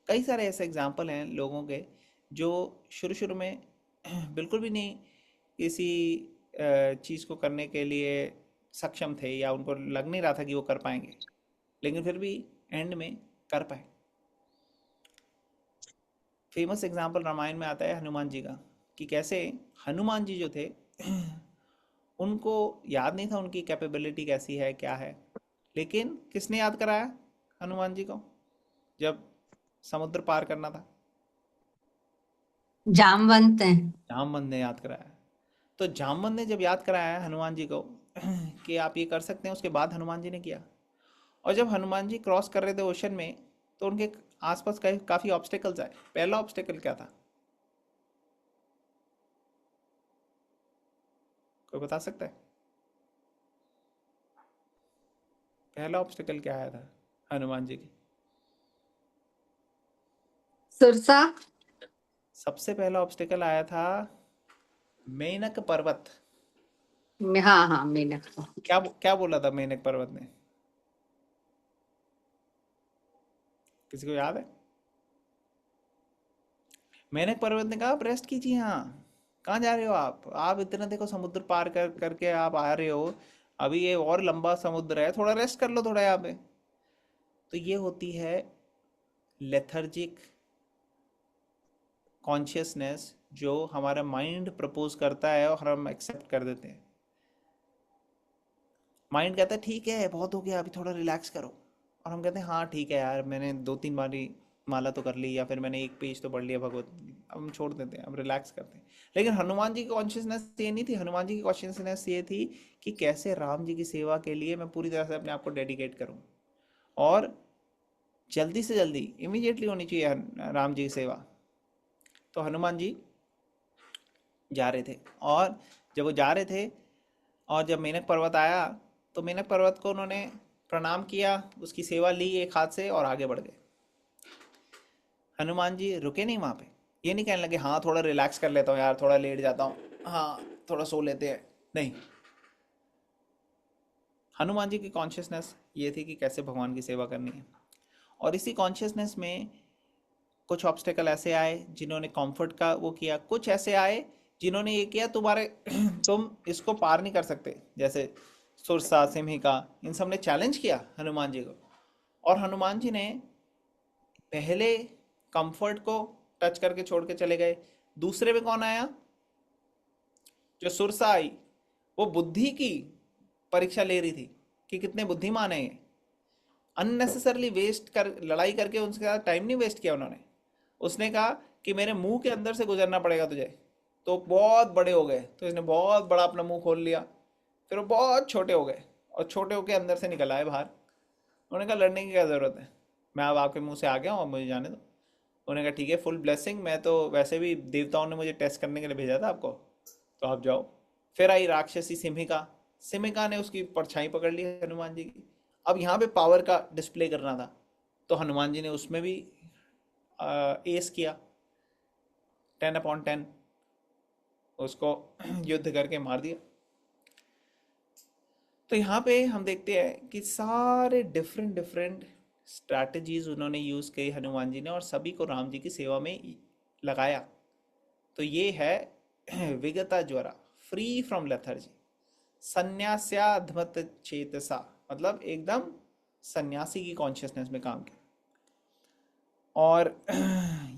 कई सारे ऐसे एग्जाम्पल हैं लोगों के जो शुरू शुरू में बिल्कुल भी नहीं किसी चीज़ को करने के लिए सक्षम थे, या उनको लग नहीं रहा था कि वो कर पाएंगे, लेकिन फिर भी एंड में कर पाए। फेमस एग्जाम्पल रामायण में आता है हनुमान जी का, कि कैसे हनुमान जी जो थे उनको याद नहीं था उनकी कैपेबिलिटी कैसी है, क्या है, लेकिन किसने याद कराया हनुमान जी को जब समुद्र पार करना था? जामवंत है। जामवंत ने याद कराया। तो जामवंत ने जब याद कराया हनुमान जी को कि आप ये कर सकते हैं, उसके बाद हनुमान जी ने किया। और जब हनुमान जी क्रॉस कर रहे थे ओशन में, तो उनके आसपास काफी ऑब्स्टेकल्स आए। पहला ऑब्स्टेकल क्या था, कोई बता सकता है? पहला ऑब्स्टेकल क्या आया था हनुमान जी की? सुरसा। सबसे पहला ऑब्स्टेकल आया था मेनक पर्वत। हाँ हाँ, मेनक। क्या क्या बोला था मेनक पर्वत ने? किसी को याद है? मेनक पर्वत ने कहा आप रेस्ट कीजिए, यहाँ कहाँ जा रहे हो आप इतना देखो समुद्र पार करके आप आ रहे हो, अभी ये और लंबा समुद्र है, थोड़ा रेस्ट कर लो थोड़ा यहाँ पे। तो ये होती है लेथर्जिक कॉन्शियसनेस, जो हमारा माइंड प्रपोज करता है और हम एक्सेप्ट कर देते हैं। माइंड कहता है ठीक है बहुत हो गया, अभी थोड़ा रिलैक्स करो, और हम कहते हैं हाँ ठीक है यार, मैंने 2-3 बारी माला तो कर ली, या फिर मैंने एक पेज तो पढ़ लिया भगवत, अब हम छोड़ देते हैं, अब रिलैक्स करते हैं। लेकिन हनुमान जी की कॉन्शियसनेस ये नहीं थी। हनुमान जी की कॉन्शियसनेस ये थी कि कैसे राम जी की सेवा के लिए मैं पूरी तरह से अपने आप को डेडिकेट करूं, और जल्दी से जल्दी इमीडिएटली होनी चाहिए राम जी की सेवा। तो हनुमान जी जा रहे थे, और जब वो जा रहे थे और जब मेनक पर्वत आया, तो मेनक पर्वत को उन्होंने प्रणाम किया, उसकी सेवा ली एक हाथ से और आगे बढ़ गए। हनुमान जी रुके नहीं वहाँ पे, ये नहीं कहने लगे हाँ थोड़ा रिलैक्स कर लेता हूँ यार, थोड़ा लेट जाता हूँ, हाँ थोड़ा सो लेते हैं, नहीं। हनुमान जी की कॉन्शियसनेस ये थी कि कैसे भगवान की सेवा करनी है, और इसी कॉन्शियसनेस में कुछ ऑब्स्टेकल ऐसे आए जिन्होंने कंफर्ट का वो किया, कुछ ऐसे आए जिन्होंने ये किया तुम्हारे तुम इसको पार नहीं कर सकते, जैसे सुरसा, सिम्हिका, इन सब ने चैलेंज किया हनुमान जी को, और हनुमान जी ने पहले कंफर्ट को टच करके छोड़ के चले गए। दूसरे में कौन आया? जो सुरसा आई, वो बुद्धि की परीक्षा ले रही थी कि कितने बुद्धिमान है ये। अननेसेसरली वेस्ट कर लड़ाई करके उनके साथ टाइम नहीं वेस्ट किया उन्होंने। उसने कहा कि मेरे मुंह के अंदर से गुजरना पड़ेगा तुझे, तो बहुत बड़े हो गए, तो इसने बहुत बड़ा अपना मुंह खोल लिया, फिर वो बहुत छोटे हो गए और छोटे होके अंदर से निकल आए बाहर। उन्होंने कहा लड़ने की क्या ज़रूरत है, मैं अब आपके मुंह से आ गया हूँ, अब मुझे जाने दो। उन्होंने कहा ठीक है, फुल ब्लेसिंग, मैं तो वैसे भी देवताओं ने मुझे टेस्ट करने के लिए भेजा था आपको, तो आप जाओ। फिर आई राक्षसी सिम्हिका, सिम्हिका ने उसकी परछाई पकड़ ली हनुमान जी की। अब यहाँ पे पावर का डिस्प्ले करना था, तो हनुमान जी ने उसमें भी एस किया, 10/10 उसको युद्ध करके मार दिया। तो यहाँ पे हम देखते हैं कि सारे डिफरेंट डिफरेंट स्ट्रैटेजीज उन्होंने यूज़ की हनुमान जी ने, और सभी को राम जी की सेवा में लगाया। तो ये है विगता ज्वरा, फ्री फ्रॉम लेथर्जी, संन्यास्याधमत चेतसा, मतलब एकदम सन्यासी की कॉन्शियसनेस में काम किया। और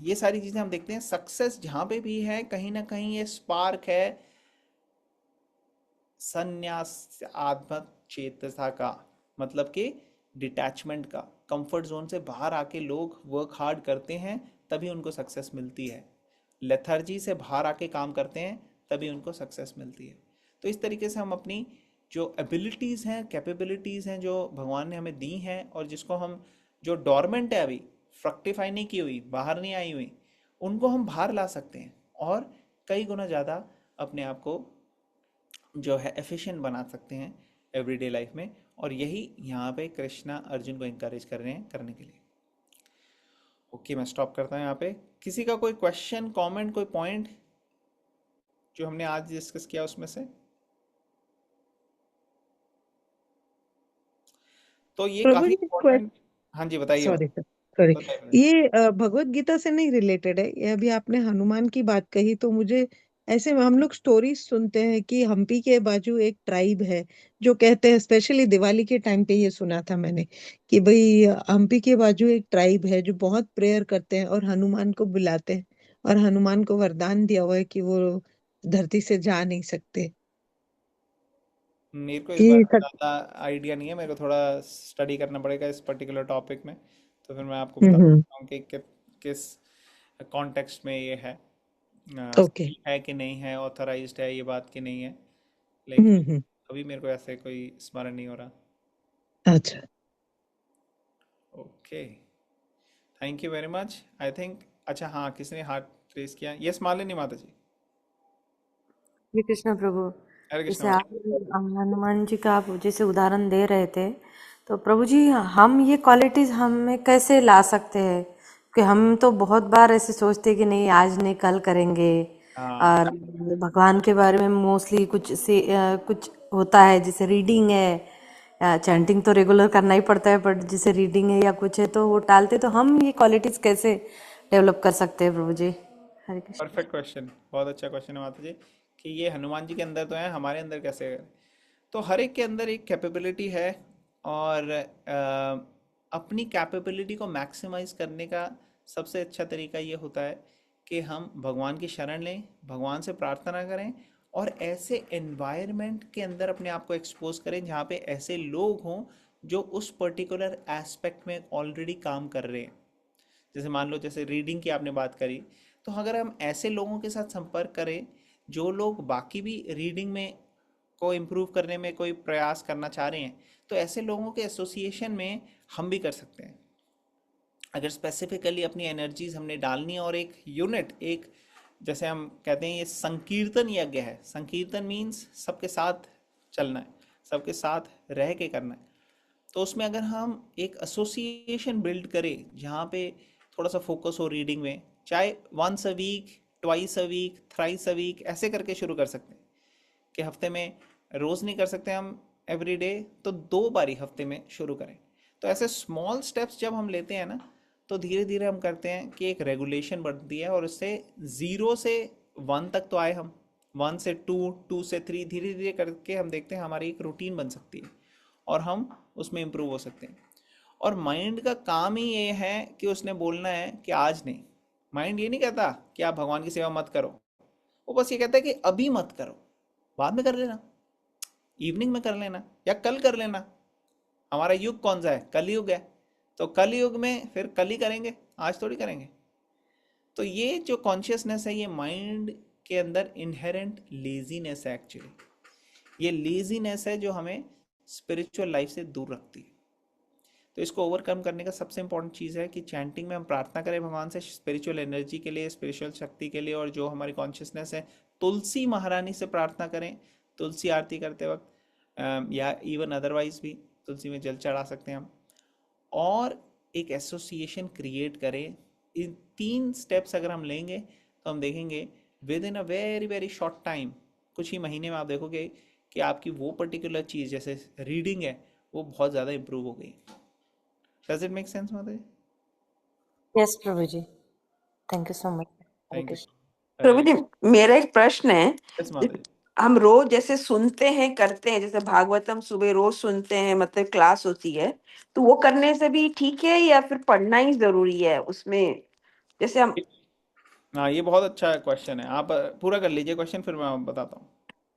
ये सारी चीज़ें हम देखते हैं। सक्सेस जहाँ पे भी है, कहीं ना कहीं ये स्पार्क है संन्यास आत्म चेतसा का, मतलब कि डिटैचमेंट का। कंफर्ट जोन से बाहर आके लोग वर्क हार्ड करते हैं, तभी उनको सक्सेस मिलती है। लेथर्जी से बाहर आके काम करते हैं, तभी उनको सक्सेस मिलती है। तो इस तरीके से हम अपनी जो एबिलिटीज़ हैं, कैपेबिलिटीज़ हैं जो भगवान ने हमें दी हैं, और जिसको हम, जो डॉर्मेंट है अभी, फ्रक्टिफाई नहीं की हुई, बाहर नहीं आई हुई, उनको हम बाहर ला सकते हैं और कई गुना ज़्यादा अपने आप को जो है एफिशिएंट बना सकते हैं एवरीडे लाइफ में। और यही यहाँ पे कृष्णा अर्जुन को इंकरेज कर रहे हैं करने के लिए। ओके, मैं स्टॉप करता हूँ यहाँ पे। किसी का कोई क्वेश्चन, कमेंट, कोई पॉइंट जो हमने आज डिस्कस किया उसमें से? तो ये प्रभु काफी जी इम्पोर्टेंट। हाँ जी, बताइए सॉरी सर, सॉरी, बताइए। ये भगवत गीता से नहीं रिलेटेड है ये। अभी आपने हनुमान की बात कही तो मुझे ऐसे में हम लोग स्टोरीज सुनते हैं कि हम्पी के बाजू एक ट्राइब है जो कहते हैं, स्पेशली दिवाली के टाइम पे ये सुना था मैंने कि भाई हम्पी के बाजू एक ट्राइब है जो बहुत प्रेयर करते हैं और हनुमान को बुलाते हैं, और हनुमान को वरदान दिया हुआ है कि वो धरती से जा नहीं सकते। मेरे को इस ये बारे में सच? ज़्यादा आइडिया नहीं है, मेरे को थोड़ा स्टडी करना पड़ेगा इस पर्टिकुलर टॉपिक में, तो फिर मैं आपको बता हम्म। सकता हूँ कि किस कॉन्टेक्स्ट में ये है, ओके। सही है कि नहीं है, ऑथराइज्ड है ये बात कि नहीं है, लेकिन हम्म। अभी मेरे को ऐसे कोई स्मरण नहीं हो रहा। अच्छा। Okay, thank you very much. I think, अच्छा हाँ, किसने हाथ रेस किया? यस, मालिनी माता जी। श्री कृष्ण प्रभु। हरे कृष्ण जैसे माता आप हनुमान जी का आप जैसे उदाहरण दे रहे थे, तो प्रभु जी हम ये क्वालिटीज हम में कैसे ला सकते हैं? कि हम तो बहुत बार ऐसे सोचते हैं कि नहीं आज नहीं कल करेंगे, हाँ, और भगवान के बारे में मोस्टली कुछ से कुछ होता है, जैसे रीडिंग है, चैंटिंग तो रेगुलर करना ही पड़ता है, बट जैसे रीडिंग है या कुछ है तो वो टालते। तो हम ये क्वालिटीज कैसे डेवलप कर सकते हैं प्रभु जी? हरे कृष्ण। परफेक्ट क्वेश्चन, बहुत अच्छा क्वेश्चन है माता जी, कि ये हनुमान जी के अंदर तो है, हमारे अंदर कैसे है? तो हर एक के अंदर एक कैपेबिलिटी है, और अपनी कैपेबिलिटी को मैक्सिमाइज करने का सबसे अच्छा तरीका ये होता है कि हम भगवान की शरण लें, भगवान से प्रार्थना करें, और ऐसे एनवायरनमेंट के अंदर अपने आप को एक्सपोज करें जहाँ पे ऐसे लोग हों जो उस पर्टिकुलर एस्पेक्ट में ऑलरेडी काम कर रहे हैं। जैसे मान लो, जैसे रीडिंग की आपने बात करी, तो अगर हम ऐसे लोगों के साथ संपर्क करें जो लोग बाकी भी रीडिंग में को इम्प्रूव करने में कोई प्रयास करना चाह रहे हैं, तो ऐसे लोगों के एसोसिएशन में हम भी कर सकते हैं। अगर स्पेसिफिकली अपनी एनर्जीज हमने डालनी है, और एक यूनिट, एक, जैसे हम कहते हैं ये संकीर्तन यज्ञ है। संकीर्तन मीन्स सबके साथ चलना है, सबके साथ रह के करना है। तो उसमें अगर हम एक एसोसिएशन बिल्ड करें जहाँ पे थोड़ा सा फोकस हो रीडिंग में, चाहे once a week, twice a week, thrice a week, ऐसे करके शुरू कर सकते हैं कि हफ्ते में रोज़ नहीं कर सकते हम, एवरी डे, तो 2 बारी हफ्ते में शुरू करें। तो ऐसे स्मॉल स्टेप्स जब हम लेते हैं ना, तो धीरे धीरे हम करते हैं कि एक रेगुलेशन बनती है, और उससे 0 से 1 तक तो आए हम, 1 से 2, 2 से 3, धीरे धीरे करके हम देखते हैं हमारी एक रूटीन बन सकती है और हम उसमें इम्प्रूव हो सकते हैं। और माइंड का काम ही ये है कि उसने बोलना है कि आज नहीं। माइंड ये नहीं कहता कि आप भगवान की सेवा मत करो, वो बस ये कहता है कि अभी मत करो, बाद में कर लेना, इवनिंग में कर लेना या कल कर लेना। हमारा युग कौन सा है? कलयुग है, तो कलयुग में फिर कल ही करेंगे, आज थोड़ी करेंगे। तो ये जो कॉन्शियसनेस है, ये माइंड के अंदर इनहेरेंट लेजीनेस है एक्चुअली। ये लेजीनेस है जो हमें स्पिरिचुअल लाइफ से दूर रखती है। तो इसको ओवरकम करने का सबसे इंपॉर्टेंट चीज़ है कि चैंटिंग में हम प्रार्थना करें भगवान से स्पिरिचुअल एनर्जी के लिए, स्पिरिचुअल शक्ति के लिए, और जो हमारी कॉन्शियसनेस है, तुलसी महारानी से प्रार्थना करें तुलसी आरती करते वक्त, या इवन अदरवाइज भी तुलसी में जल चढ़ा सकते हैं हम। और एक एसोसिएशन क्रिएट करें। इन 3 स्टेप्स अगर हम लेंगे तो हम देखेंगे with in a very very short time, कुछ ही महीने में आप देखोगे कि आपकी वो पर्टिकुलर चीज़ जैसे रीडिंग है वो बहुत ज़्यादा इम्प्रूव हो गई। डज इट मेक सेंस माता जी? यस प्रभु जी, thank you so much. Hare thank you. Krishna. प्रभु जी, मेरा एक प्रश्न है। यस माता जी। हम रोज जैसे सुनते हैं, करते हैं, जैसे भागवतम सुबह रोज सुनते हैं, मतलब क्लास होती है, तो वो करने से भी ठीक है या फिर पढ़ना ही जरूरी है उसमें? जैसे हम, हाँ, ये बहुत अच्छा क्वेश्चन है। आप पूरा कर लीजिए क्वेश्चन, फिर मैं बताता हूँ।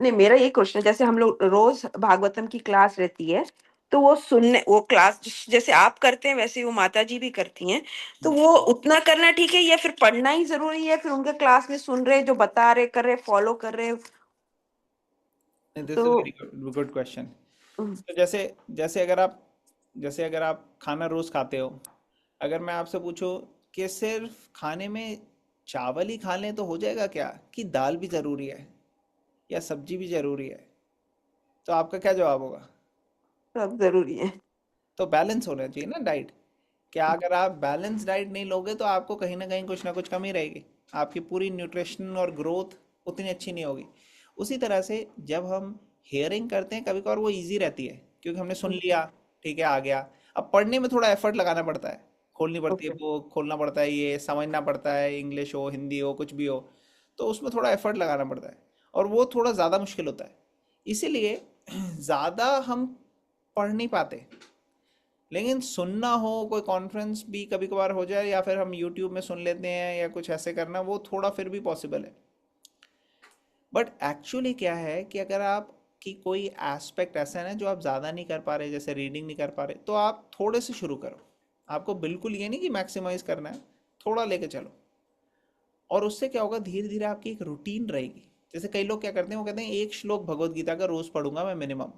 नहीं, मेरा ये क्वेश्चन है, जैसे हम लोग रोज भागवतम की क्लास रहती है, तो वो सुनने, वो क्लास जैसे आप करते हैं वैसे वो माता जी भी करती हैं, तो वो उतना करना ठीक है या फिर पढ़ना ही जरूरी है? फिर उनके क्लास में सुन रहे, जो बता रहे, कर रहे, फॉलो कर रहे, दिस इज तो वेरी गुड क्वेश्चन। हम्म, तो जैसे जैसे अगर आप खाना रोज खाते हो, अगर मैं आपसे पूछूं कि सिर्फ खाने में चावल ही खा लें तो हो जाएगा क्या, कि दाल भी जरूरी है या सब्जी भी जरूरी है, तो आपका क्या जवाब होगा? सब जरूरी है। तो बैलेंस होना चाहिए ना डाइट। क्या अगर आप बैलेंस डाइट नहीं लोगे तो आपको कहीं ना कुछ कमी रहेगी, आपकी पूरी न्यूट्रिशन और ग्रोथ उतनी अच्छी नहीं होगी। उसी तरह से जब हम हेयरिंग करते हैं, कभी कभार वो इजी रहती है क्योंकि हमने सुन लिया, ठीक है, आ गया। अब पढ़ने में थोड़ा एफर्ट लगाना पड़ता है, खोलनी पड़ती है ओके। बुक, खोलना पड़ता है, ये समझना पड़ता है, इंग्लिश हो हिंदी हो कुछ भी हो, तो उसमें थोड़ा एफर्ट लगाना पड़ता है और वो थोड़ा ज़्यादा मुश्किल होता है। इसीलिए ज़्यादा हम पढ़ नहीं पाते। लेकिन सुनना हो, कोई कॉन्फ्रेंस भी कभी कभार हो जाए, या फिर हम यूट्यूब में सुन लेते हैं या कुछ ऐसे करना, वो थोड़ा फिर भी पॉसिबल है। बट एक्चुअली क्या है कि अगर आप की कोई एस्पेक्ट ऐसा है ना जो आप ज़्यादा नहीं कर पा रहे, जैसे रीडिंग नहीं कर पा रहे, तो आप थोड़े से शुरू करो। आपको बिल्कुल ये नहीं कि मैक्सिमाइज करना है, थोड़ा लेके चलो। और उससे क्या होगा, धीरे धीरे आपकी एक रूटीन रहेगी। जैसे कई लोग क्या करते हैं, वो कहते हैं एक श्लोक भगवत गीता का रोज पढ़ूंगा मैं मिनिमम,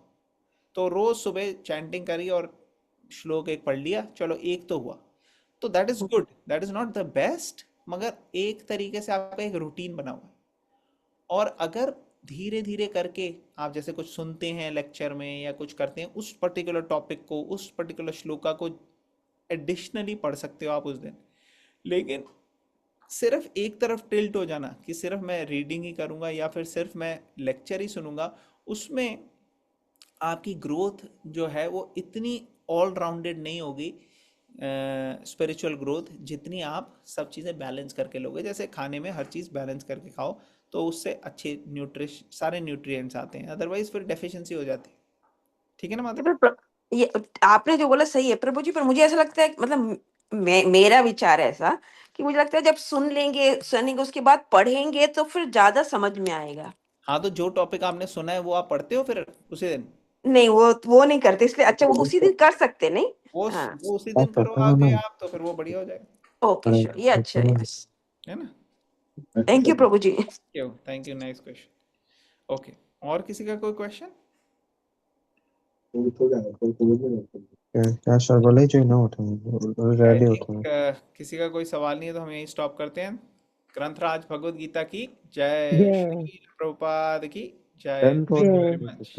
तो रोज सुबह चैंटिंग करी और श्लोक एक पढ़ लिया, चलो एक तो हुआ। तो that is good, that is not the best, मगर एक तरीके से आपका एक रूटीन बना हुआ है। और अगर धीरे धीरे करके आप जैसे कुछ सुनते हैं लेक्चर में या कुछ करते हैं, उस पर्टिकुलर टॉपिक को, उस पर्टिकुलर श्लोका को एडिशनली पढ़ सकते हो आप उस दिन। लेकिन सिर्फ एक तरफ टिल्ट हो जाना कि सिर्फ मैं रीडिंग ही करूंगा या फिर सिर्फ मैं लेक्चर ही सुनूंगा, उसमें आपकी ग्रोथ जो है वो इतनी ऑल राउंडेड नहीं होगी, स्पिरिचुअल ग्रोथ, जितनी आप सब चीज़ें बैलेंस करके लोगे। जैसे खाने में हर चीज़ बैलेंस करके खाओ, तो उससे अच्छे सारे न्यूट्रिएंट्स आते हैं, अदरवाइज फिर डेफिशिएंसी हो जाती है। ठीक है ना ये माता? ये आपने जो बोला सही है प्रभु जी, पर मुझे ऐसा लगता है, मतलब मेरा विचार है ऐसा, कि मुझे लगता है जब सुनेंगे उसके बाद पढ़ेंगे तो फिर ज्यादा समझ में आएगा। हाँ, तो जो टॉपिक आपने सुना है वो आप पढ़ते हो फिर उसी दिन? नहीं, वो नहीं करते, इसलिए अच्छा वो उसी दिन कर सकते नहीं। वो हाँ, वो उसी दिन करो आगे आप, तो फिर वो बढ़िया हो जाएगा। ओके, श्योर, ये अच्छा है, यस। है ना? थैंक यू प्रभु जी। क्यों, thank you, nice question. Okay, और किसी का कोई क्वेश्चन? क्या सर्वले जो ना होते हैं आई रेडी होते हैं। थिंक किसी का कोई सवाल नहीं है, तो हम यहीं स्टॉप करते हैं। ग्रंथराज भगवद गीता की जय, जय श्री प्रभुपाद की जय। टेंथ थैंक यू और वेरी मच।